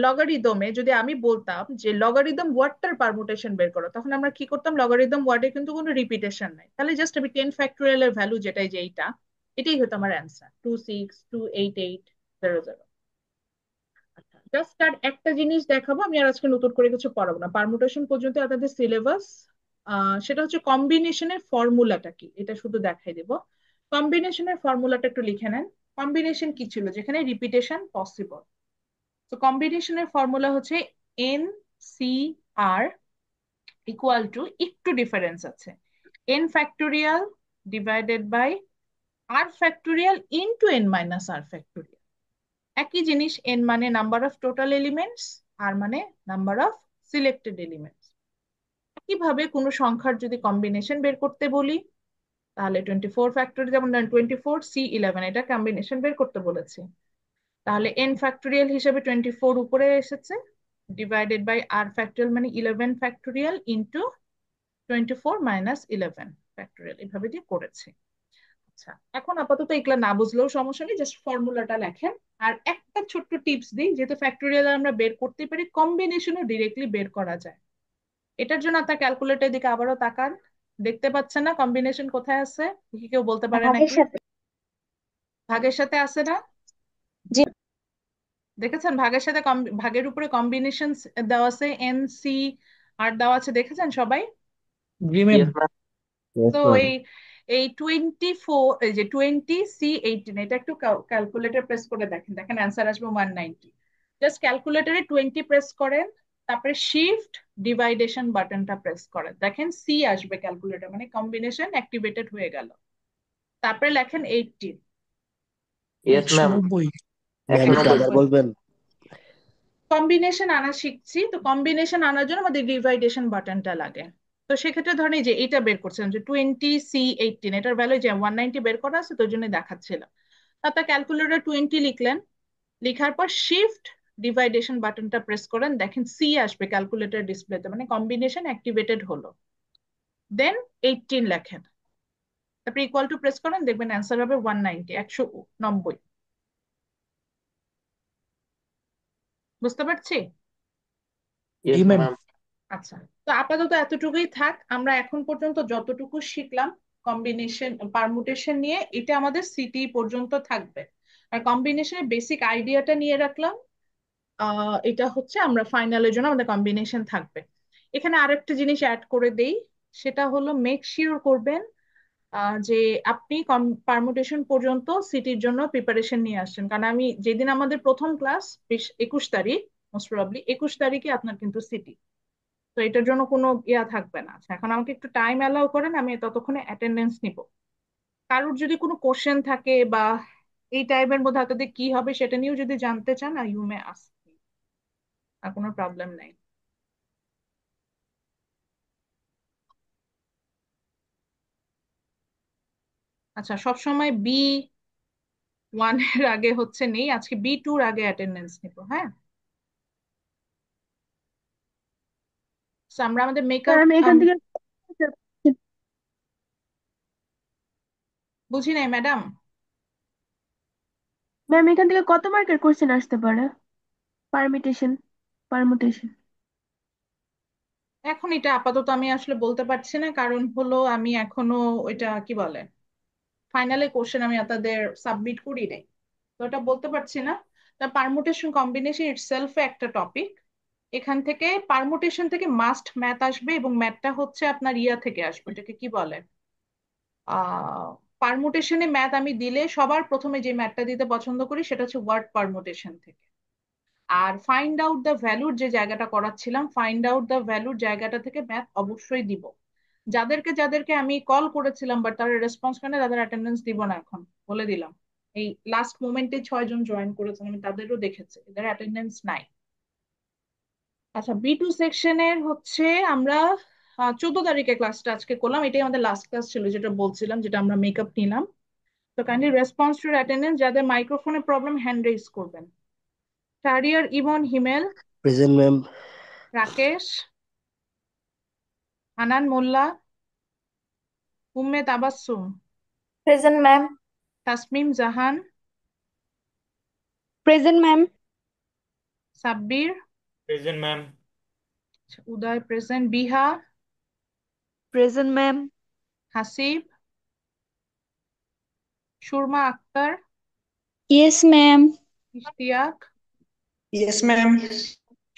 [SPEAKER 1] লগারিদমে যদি আমি বলতাম যে লগারিদম ওয়ার্ডটার পারমুটেশন বের করো, তখন আমরা কি করতাম? লগারিদম ওয়ার্ডে কিন্তু কোনো রিপিটেশন নাই, তাহলে জাস্ট আমি 10 ফ্যাক্টোরিয়াল এর ভ্যালু যেটাই, যে এইটা, এটাই হতো আমার অ্যান্সার, 262880। জাস্ট তার একটা জিনিস দেখাবো, আমি আর আজকে নতুন করে কিছু পড়াবো না, পারমুটেশন পর্যন্ত আপনাদের সিলেবাস। সেটা হচ্ছে কম্বিনেশনের ফর্মুলাটা কি, এটা শুধু দেখাই দেবো। কম্বিনেশনের ফর্মুলাটা একটু লিখে নেন। কম্বিনেশন কি ছিল যেখানে রিপিটেশন পসিবল? তো কম্বিনেশনের ফর্মুলা হচ্ছে n c r equal to, একটু ডিফারেন্স আছে, n factorial divided by r factorial into n minus r factorial. একই জিনিস, এন মানে number of total elements, r মানে নাম্বার অফ সিলেক্টেড এলিমেন্টস। একইভাবে কোনো সংখ্যার যদি কম্বিনেশন বের করতে বলি, তাহলে 24 ফ্যাক্টোরিয়াল, যেমন 24 C11, এটা কম্বিনেশন বের করতে বলেছে, তাহলে এন ফ্যাক্টোরিয়াল হিসেবে 24 উপরে এসেছে, ডিভাইডেড বাই আর ফ্যাক্টোরিয়াল মানে 11 ফ্যাক্টোরিয়াল ইন্টু 24 - 11 ফ্যাক্টোরিয়াল, এভাবে দিয়ে করেছে। আচ্ছা, এখন আপাতত এগুলা না বুঝলেও সমস্যা নেই, জাস্ট ফর্মুলাটা লেখেন। আর একটা ছোট্ট টিপস দিই, যেহেতু ফ্যাক্টোরিয়াল আমরা বের করতে পারি, কম্বিনেশনও ডিরেক্টলি বের করা যায়। এটার জন্য আপনার ক্যালকুলেটর দিকে আবারও তাকান। দেখতে পাচ্ছেন না কম্বিনেশন কোথায় আছে? কি কেউ বলতে পারে
[SPEAKER 7] ভাগের
[SPEAKER 1] নাকি?
[SPEAKER 7] সাথে।
[SPEAKER 1] ভাগের সাথে আছে না?
[SPEAKER 7] জি
[SPEAKER 1] দেখেছেন ভাগের সাথে ভাগের উপরে কম্বিনেশন দেওয়া আছে, এন সি আর দেওয়া আছে, দেখেছেন সবাই?
[SPEAKER 3] জি ম্যাম।
[SPEAKER 4] Yes ma'am.
[SPEAKER 8] Yes,
[SPEAKER 1] তো
[SPEAKER 8] ma'am.
[SPEAKER 1] এই এই 24, এই যে 20 C18, এটা একটু ক্যালকুলেটর প্রেস করে দেখেন, দেখেন অ্যান্সার আসবে 190। জাস্ট ক্যালকুলেটরে 20 প্রেস করেন, তারপরে শিফট ডিভাইডেশন বাটনটা প্রেস করেন, দেখেন সি আসবে ক্যালকুলেটর, মানে কম্বিনেশন অ্যাক্টিভেটেড হয়ে গেল। তারপরে লেখেন 18।
[SPEAKER 4] Yes ma'am.
[SPEAKER 3] 190।
[SPEAKER 10] ম্যাম একটু আবার
[SPEAKER 4] 190
[SPEAKER 10] বলবেন?
[SPEAKER 1] কম্বিনেশন আনা শিখছি, তো কম্বিনেশন আনার জন্য আমাদের ডিভাইডেশন বাটনটা লাগে। তো সেক্ষেত্রে ধরেন এই যে এটা বের করছিলাম যে 20 C18, এটার ভ্যালু যে 190 বের করা আছে, তো ওই জন্য দেখাচ্ছিলাম। আপনার ক্যালকুলেটর 20 লিখলেন, লিখার পর শিফট ডিভাইডেশন বাটনটা প্রেস করেন, দেখেন সি আসবে ক্যালকুলেটর ডিসপ্লেতে, মানে কম্বিনেশন অ্যাক্টিভেটেড হলো। দেন 18 লেখেন, তারপরে ইকুয়াল টু প্রেস করেন, দেখবেন অ্যান্সার হবে 190, 190। বুঝতে পারছি?
[SPEAKER 3] জি
[SPEAKER 4] ইয়েস
[SPEAKER 3] ম্যাম।
[SPEAKER 4] ম্যাম।
[SPEAKER 1] আচ্ছা, তো আপাতত এতটুকুই থাক। আমরা এখন পর্যন্ত যতটুকু শিখলাম কম্বিনেশন পারমুটেশন নিয়ে, এটা আমাদের সিটি পর্যন্ত থাকবে। আর কম্বিনেশনের বেসিক আইডিয়াটা নিয়ে রাখলাম। এটা হচ্ছে আমরা ফাইনালের জন্য আমাদের কম্বিনেশন থাকবে। এখানে আরেকটা জিনিস অ্যাড করে দেই, সেটা হলো মেক শিওর করবেন যে আপনি পারমুটেশন পর্যন্ত সিটির জন্য প্রিপারেশন নিয়ে আসছেন। কারণ আমি যেদিন আমাদের প্রথম ক্লাস 21 তারিখ, মোস্ট প্রবাবলি 21 তারিখে আপনার কিন্তু সিটি, তো এটার জন্য কোনো ইয়া থাকবে না। আচ্ছা, এখন আমাকে একটু টাইম অ্যালাউ করেন, আমি ততক্ষণে অ্যাটেন্ডেন্স নিব। কারোর যদি কোনো কোশ্চেন থাকে বা এই টাইমের মধ্যে আপনাদের কি হবে সেটা নিয়েও যদি জানতে চান, ইউ মে আস্ক। আর কোনো প্রবলেম নাই। আচ্ছা, সবসময় B1 এর আগে হচ্ছে নেই, আজকে B2 আগে অ্যাটেন্ডেন্স নিব। হ্যাঁ, So, আমরা আমাদের মেকআপ
[SPEAKER 14] ম্যাম এখান থেকে
[SPEAKER 1] বুঝি নাই ম্যাডাম।
[SPEAKER 14] ম্যাম এখান থেকে কত মার্কের কোশ্চেন আসতে পারে? পারমিটেশন পারমুটেশন
[SPEAKER 1] এখন এটা আপাতত আমি আসলে বলতে পারছি না, কারণ হলো আমি এখনো ওইটা কি বলে ফাইনালে কোশ্চেন আমি আপনাদের সাবমিট করি নাই, তো এটা বলতে পারছি না। তা পারমুটেশন কম্বিনেশন ইটসেলফ একটা টপিক। এখান থেকে পারমুটেশন থেকে মাস্ট ম্যাথ আসবে, এবং ম্যাথটা হচ্ছে আপনার ইয়া থেকে আসবে, এটাকে কি বলে পারমুটেশনে ম্যাথ আমি দিলে সবার প্রথমে যে ম্যাথটা দিতে পছন্দ করি সেটা হচ্ছে ওয়ার্ড পারমুটেশন থেকে। আর ফাইন্ড আউট দ্য ভ্যালুর যে জায়গাটা করাচ্ছিলাম, ফাইন্ড আউট দ্য ভ্যালুর জায়গাটা থেকে ম্যাথ অবশ্যই দিব। যাদেরকে যাদেরকে আমি কল করেছিলাম বাট তারা রেসপন্স করে না, তাদের অ্যাটেন্ডেন্স দিব না এখন, বলে দিলাম। এই লাস্ট মোমেন্টে 6 জন জয়েন করেছেন, আমি তাদেরও দেখেছি, এদের অ্যাটেন্ডেন্স নাই। আচ্ছা, B2 সেকশনের হচ্ছে আমরা 14 তারিখে ক্লাসটা আজকে করলাম, এটাই আমাদের লাস্ট ক্লাস ছিল, যেটা বলছিলাম, যেটা আমরা মেকআপ নিলাম। তো কাইন্ডলি রেসপন্স টু অ্যাটেন্ডেন্স, যাদের মাইক্রোফোনে প্রবলেম হ্যান্ড রেজ করবেন। Shahriar Emon Himel,
[SPEAKER 10] present ma'am.
[SPEAKER 1] Rakesh, Hanan Molla, Umme Tabassum,
[SPEAKER 5] present ma'am.
[SPEAKER 1] Tasmim Jahan,
[SPEAKER 14] present ma'am.
[SPEAKER 1] Sabbir,
[SPEAKER 9] present ma'am.
[SPEAKER 1] Uday present, Biha,
[SPEAKER 14] present ma'am.
[SPEAKER 1] Hasib, Surma Akter,
[SPEAKER 14] yes ma'am.
[SPEAKER 1] Ishtiaq,
[SPEAKER 13] yes ma'am.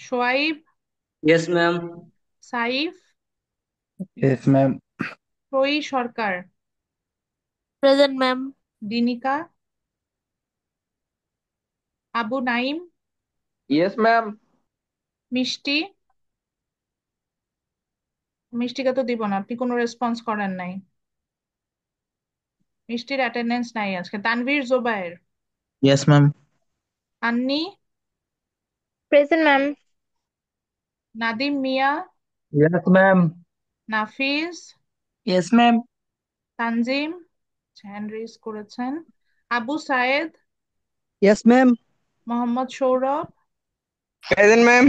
[SPEAKER 1] Shoaib,
[SPEAKER 11] yes ma'am.
[SPEAKER 1] Saif,
[SPEAKER 12] Yes, ma'am.
[SPEAKER 1] Troyee Sarkar,
[SPEAKER 14] present ma'am.
[SPEAKER 1] Dinika, Abu Naim,
[SPEAKER 13] yes ma'am.
[SPEAKER 1] Mishti. মিষ্টিকে তো দিব না, আপনি কোনো রেসপন্স করেন নাই, মিষ্টির অ্যাটেন্ডেন্স নাই আজকে। Tanvir Zobayer,
[SPEAKER 8] Yes, ma'am.
[SPEAKER 1] Anni,
[SPEAKER 14] present ma'am.
[SPEAKER 1] Nadim Mia,
[SPEAKER 13] yes ma'am.
[SPEAKER 1] Nafiz,
[SPEAKER 3] yes ma'am.
[SPEAKER 1] Tanzim hand raise করেছেন, Abu Sayed,
[SPEAKER 10] yes ma'am.
[SPEAKER 1] Mohammad Sourav,
[SPEAKER 2] present ma'am.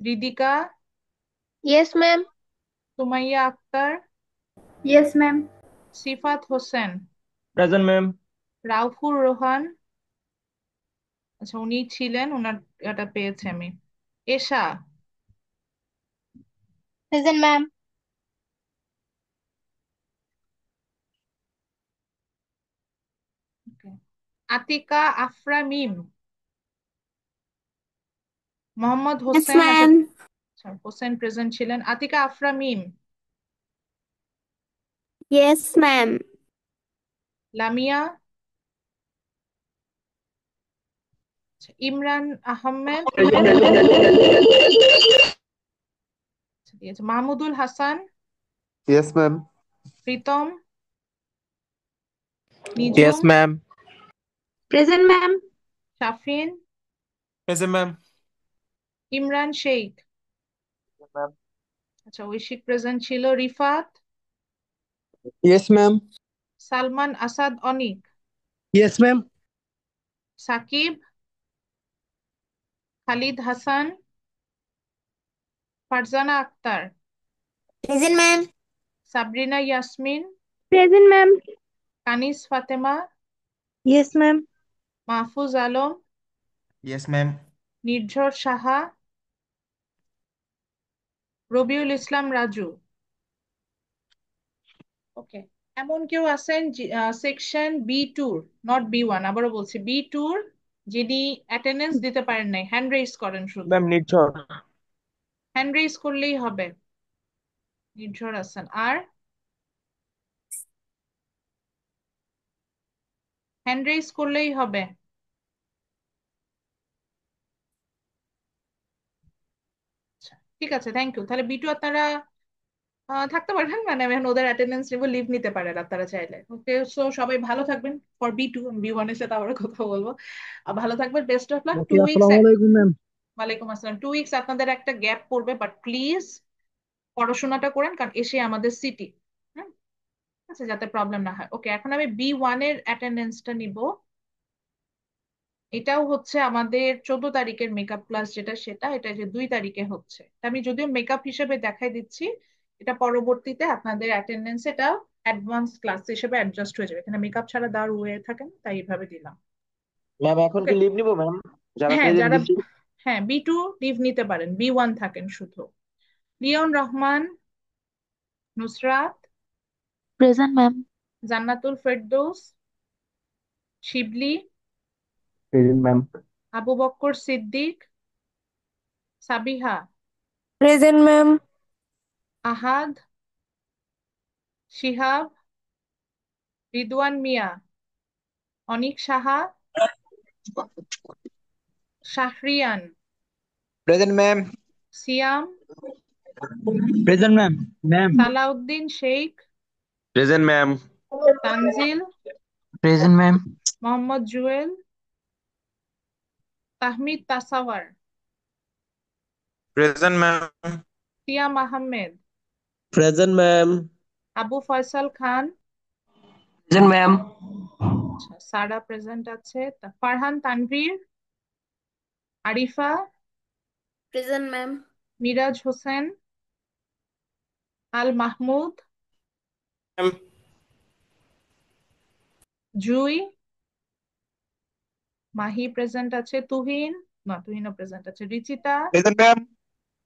[SPEAKER 1] Ridika,
[SPEAKER 14] yes ma'am.
[SPEAKER 1] Sumaiya Akter,
[SPEAKER 14] yes ma'am.
[SPEAKER 1] Sifat Hossain,
[SPEAKER 4] present ma'am.
[SPEAKER 1] Raufur Rohan, আচ্ছা উনি ছিলেন, ওনার এটা পেয়েছি আমি। Esha,
[SPEAKER 14] present ma'am.
[SPEAKER 1] Atika Afra Mim, Mohammad
[SPEAKER 14] yes
[SPEAKER 1] Hossain,
[SPEAKER 14] ma'am.
[SPEAKER 1] আচ্ছা হোসেন প্রেজেন্ট ছিলেন। Atika Afra Mim,
[SPEAKER 14] yes ma'am.
[SPEAKER 1] লামিয়া, আচ্ছা, ইমরান আহমেদ, আচ্ছা, দিয়েছে। Mahmudul Hasan,
[SPEAKER 15] Yes, ma'am.
[SPEAKER 1] Pritam,
[SPEAKER 9] yes
[SPEAKER 1] Nijum,
[SPEAKER 9] ma'am.
[SPEAKER 14] Present ma'am.
[SPEAKER 1] Shafin,
[SPEAKER 9] present ma'am.
[SPEAKER 1] Imran Sheikh, আচ্ছা ঐশিক প্রেজেন্ট ছিল। Rifat,
[SPEAKER 10] yes ma'am.
[SPEAKER 1] Salman Asad Anik,
[SPEAKER 10] yes ma'am.
[SPEAKER 1] Sakib, Khalid Hasan, Farzana Akter,
[SPEAKER 14] present ma'am.
[SPEAKER 1] Sabrina Yasmin,
[SPEAKER 14] present ma'am.
[SPEAKER 1] Kanis Fatema,
[SPEAKER 14] yes ma'am.
[SPEAKER 1] Mahfuz Alam,
[SPEAKER 12] Yes, ma'am.
[SPEAKER 1] Nirjhar Saha, Rabiul Islam Raju. Okay, এমন কেউ আছেন সেকশন B2, নট B1, আবারও বলছি B2, যিনি অ্যাটেন্ডেন্স দিতে পারেন নাই? হ্যান্ড রেজ করেন, শুধু
[SPEAKER 4] ম্যাম নির্ঝর।
[SPEAKER 1] হ্যান্ড রেজ করলেই হবে। নির্ঝর আছেন, আর হ্যান্ড রেজ করলেই হবে। আচ্ছা, ঠিক আছে, থ্যাংক ইউ। তাহলে B2 আপনারা থাকতে পারবেন, মানে আমি এখন ওদের অ্যাটেন্ডেন্স নিব, লিভ নিতে পারেন আপনারা চাইলে। ওকে, সো সবাই ভালো থাকবেন ফর B2, B1 এর সাথে আবার কথা বলবো। ভালো থাকবেন, বেস্ট অফ লাক, 2 উইকস।
[SPEAKER 10] আসসালামু আলাইকুম ম্যাম।
[SPEAKER 1] ওয়ালাইকুম আসসালাম। 2 উইকস আপনাদের একটা গ্যাপ পড়বে, বাট প্লিজ পড়াশোনাটা করেন, কারণ এসে আমাদের সিটি। হুম, আচ্ছা, যাতে প্রবলেম না হয়। ওকে, এখন আমি B1 এর অ্যাটেন্ডেন্সটা নিব। এটাও হচ্ছে আমাদের 14 তারিখের মেকআপ ক্লাস, যেটা সেটা এটা যে 2 তারিখে হচ্ছে। তা আমি যদিও মেকআপ হিসেবে দেখাই দিচ্ছি, এটা পরবর্তীতে আপনাদের অ্যাটেন্ডেন্স এটা অ্যাডভান্স ক্লাস হিসেবে অ্যাডজাস্ট হয়ে যাবে। এখানে মেকআপ ছাড়া দেওয়ার ওয়ে থাকে না, তাই এইভাবে দিলাম।
[SPEAKER 4] ম্যাম এখন
[SPEAKER 1] ওকে,
[SPEAKER 4] কি লিভ নিবো ম্যাম, যারা
[SPEAKER 1] হ্যাঁ
[SPEAKER 4] প্রেজেন্ট
[SPEAKER 1] যারা,
[SPEAKER 4] দিচ্ছি?
[SPEAKER 1] হ্যাঁ B2 লিভ নিতে পারেন, B1 থাকেন শুধু। Leon Rahman, Nusrat,
[SPEAKER 14] present ma'am.
[SPEAKER 1] Jannatul Ferdous, Shibli,
[SPEAKER 12] present ma'am.
[SPEAKER 1] Abu Bakkar Siddique, Sabiha,
[SPEAKER 14] present ma'am.
[SPEAKER 1] Ahad, Shihab, Ridwan Mia, Anik Saha, Shahrian,
[SPEAKER 12] present ma'am.
[SPEAKER 1] Siam,
[SPEAKER 8] present ma'am. Ma'am.
[SPEAKER 1] Salauddin Sheikh,
[SPEAKER 12] present ma'am.
[SPEAKER 1] Tanzil,
[SPEAKER 12] present ma'am.
[SPEAKER 1] Mohammad Jewel, Tahmid Tasawar,
[SPEAKER 12] present ma'am.
[SPEAKER 1] Siam Ahmed,
[SPEAKER 10] present ma'am.
[SPEAKER 1] Abu Faisal Khan,
[SPEAKER 13] present ma'am.
[SPEAKER 1] আচ্ছা সারা প্রেজেন্ট আছে, Farhan Tanvir, Arifa,
[SPEAKER 14] present ma'am.
[SPEAKER 1] Miraj Hossain, Al Mahmud, Jui, Mahi present আছে, তুহিন, না তুহিনও প্রেজেন্ট আছে, Richita,
[SPEAKER 12] present ma'am.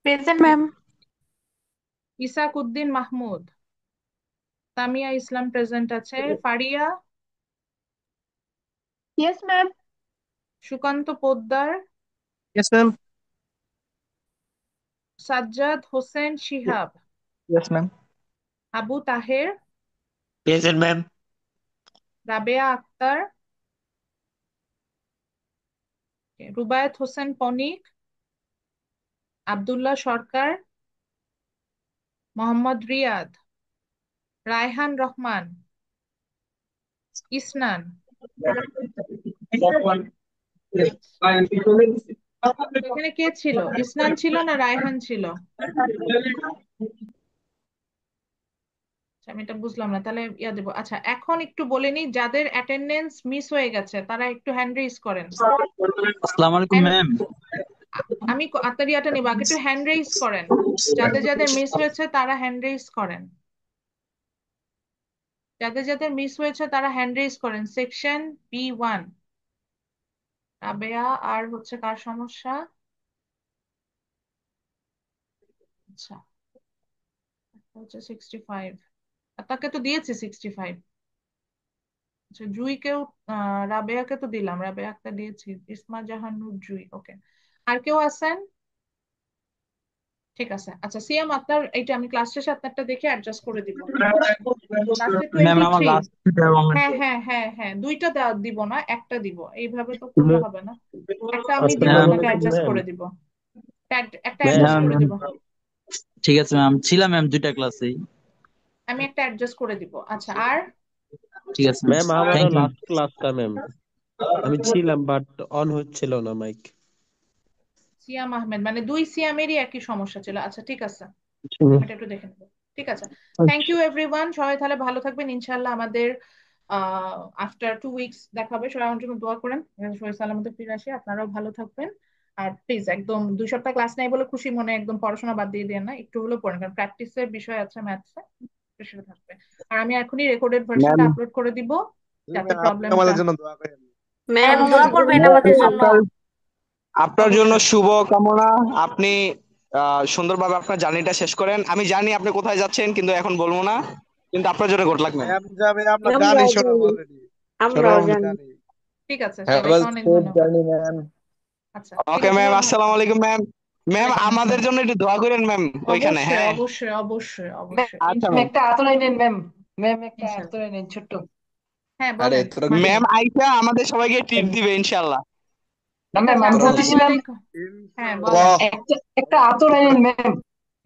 [SPEAKER 14] Present ma'am.
[SPEAKER 1] Isak Uddin Mahmud, Tamia Islam present আছে, Faria,
[SPEAKER 14] yes ma'am.
[SPEAKER 1] Sukanta Poddar,
[SPEAKER 12] yes ma'am.
[SPEAKER 1] Sajjad Hossain Shihab,
[SPEAKER 12] yes ma'am.
[SPEAKER 1] Abu Taher,
[SPEAKER 10] present ma'am.
[SPEAKER 1] Rabeya Akter, Rubayet Hossain Ponik, Abdullah Sarkar, Mohammad Riad, Raihan Rahman, Isnan. এখানে কে ছিল? ইসনান ছিল না রায়হান ছিল? আচ্ছা, আমি এটা বুঝলাম না, তাহলে ইয়া দেবো। আচ্ছা, এখন একটু বলে নিই, যাদের অ্যাটেন্ডেন্স মিস হয়ে গেছে তারা একটু হ্যান্ড রেইজ করেন।
[SPEAKER 8] আসসালামু আলাইকুম ম্যাম।
[SPEAKER 1] আমি আপনার ইয়াটা নিবো, আগে একটু হ্যান্ড রেইজ করেন। যাদের যাদের মিস হয়েছে তারা হ্যান্ড রেইজ করেন। যাদের যাদের মিস হয়েছে তারা হ্যান্ড রেইজ করেন। সেকশন B1, রাবেয়া আর হচ্ছে কার সমস্যা? আচ্ছা, হচ্ছে 65, তাকে তো দিয়েছি 65। আচ্ছা, জুইকেও রাবেয়াকে তো দিলাম, রাবেয়া একটা দিয়েছি, ইসমা জাহানুর জুই। ওকে, আর কেউ আছেন? ঠিক আছে। আচ্ছা সিয়াম, আপনার এইটা আমি ক্লাস শেষে আপনারটা দেখে অ্যাডজাস্ট করে দিব। লাস্টে
[SPEAKER 8] ম্যাম আমার
[SPEAKER 1] 23।
[SPEAKER 8] লাস্ট
[SPEAKER 1] হ্যাঁ হ্যাঁ হ্যাঁ হ্যাঁ, দুইটা দিব না, একটা দিব, এইভাবে তো করলে হবে না। একটা আমি দিব,
[SPEAKER 10] আসসালামু
[SPEAKER 1] আপনাকে
[SPEAKER 10] আলাইকুম
[SPEAKER 1] অ্যাডজাস্ট
[SPEAKER 10] ম্যাম।
[SPEAKER 1] করে দিব, একটা
[SPEAKER 10] ম্যাম
[SPEAKER 1] অ্যাডজাস্ট করে দিব।
[SPEAKER 8] ঠিক আছে ম্যাম, ছিলাম ম্যাম দুইটা ক্লাসেই।
[SPEAKER 1] আমি একটা অ্যাডজাস্ট করে দিব। আচ্ছা, আর
[SPEAKER 8] ঠিক আছে
[SPEAKER 10] ম্যাম আমারও
[SPEAKER 8] থ্যাংক ইউ।
[SPEAKER 10] লাস্ট ক্লাসটা ম্যাম, আমি ছিলাম বাট অন হচ্ছিল না মাইক।
[SPEAKER 1] সিয়াম আহমেদ, মানে দুই সিয়ামেরই একই সমস্যা ছিল। আচ্ছা ঠিক আছে, এটা একটু দেখে নেবো। ঠিক আছে, থ্যাংক ইউ এভরিওয়ান। সবাই তাহলে ভালো থাকবেন, ইনশাল্লাহ আমাদের আফটার 2 উইকস দেখা হবে। সবাই আমার জন্য দোয়া করেন, সবাই সালামতে ফিরে আসি। আপনারাও ভালো থাকবেন। আর প্লিজ একদম 2 সপ্তাহ ক্লাস নাই বলে খুশি মনে একদম পড়াশোনা বাদ দিয়ে দেন না, একটু হলেও পড়েন, কারণ প্র্যাকটিসের বিষয় আছে ম্যাথসে, সেটা থাকবে। আর আমি এখনই রেকর্ডেড ভার্সনটা
[SPEAKER 6] ম্যাম
[SPEAKER 1] আপলোড করে দিব, যাতে
[SPEAKER 12] আপনি
[SPEAKER 1] প্রবলেমটা।
[SPEAKER 12] আমাদের জন্য দোয়া করেন।
[SPEAKER 5] ম্যাম দোয়া
[SPEAKER 1] অবশ্যই
[SPEAKER 5] করবেন আমাদের জন্য।
[SPEAKER 6] আপনার আপনার জন্য
[SPEAKER 1] অবশ্যই।
[SPEAKER 6] শুভ কামনা। আপনি সুন্দরভাবে আপনার জার্নিটা শেষ করেন। আমি জানি আপনি কোথায় যাচ্ছেন, কিন্তু এখন বলবো না। কিন্তু আপনার জন্য গুড লাক ম্যাম।
[SPEAKER 12] ম্যাম যাবে, আমরা
[SPEAKER 5] আমরাও
[SPEAKER 12] জানি, শোনাম
[SPEAKER 5] জানি,
[SPEAKER 12] অলরেডি।
[SPEAKER 5] আমরাও
[SPEAKER 12] আমরা
[SPEAKER 5] জানি।
[SPEAKER 12] জানি।
[SPEAKER 1] ঠিক আছে,
[SPEAKER 6] হ্যাভ
[SPEAKER 1] সবাইকে
[SPEAKER 6] আ
[SPEAKER 1] অনেক
[SPEAKER 6] সেফ
[SPEAKER 1] ধন্যবাদ।
[SPEAKER 6] Journey ma'am.
[SPEAKER 1] আচ্ছা ঠিক
[SPEAKER 6] ওকে
[SPEAKER 1] আছে,
[SPEAKER 6] ম্যাম,
[SPEAKER 1] সবাই
[SPEAKER 6] আসসালামু আলাইকুম ম্যাম। ম্যাম
[SPEAKER 1] ওয়ালাইকুম
[SPEAKER 6] আমাদের
[SPEAKER 1] আসসালাম।
[SPEAKER 6] জন্য একটু দোয়া করেন ম্যাম ওইখানে।
[SPEAKER 1] অবশ্যই
[SPEAKER 6] হ্যাঁ
[SPEAKER 1] অবশ্যই অবশ্যই
[SPEAKER 13] ম্যাম
[SPEAKER 1] অবশ্যই,
[SPEAKER 6] আচ্ছা
[SPEAKER 13] ম্যাম,
[SPEAKER 6] ম্যাম।
[SPEAKER 13] একটা আতলাই নেন ম্যাম। ম্যাম একটা
[SPEAKER 1] ইনশাল্লাহ।
[SPEAKER 13] আতলাই নেন ছোট্ট।
[SPEAKER 1] হ্যাঁ
[SPEAKER 12] আরে
[SPEAKER 1] বলেন
[SPEAKER 12] তোরা
[SPEAKER 1] মাহি।
[SPEAKER 6] ম্যাম আইসা আমাদের সবাইকে ট্রিট দিবে ইনশাআল্লাহ।
[SPEAKER 13] না
[SPEAKER 1] ঠিক
[SPEAKER 13] ম্যাম
[SPEAKER 1] আছে,
[SPEAKER 13] আমি
[SPEAKER 1] আসসালামু
[SPEAKER 13] বলতেছিলাম
[SPEAKER 1] আলাইকুম। হ্যাঁ বলেন।
[SPEAKER 12] ইনশাআল্লাহ।
[SPEAKER 13] একটা আতলাই নেন ম্যাম।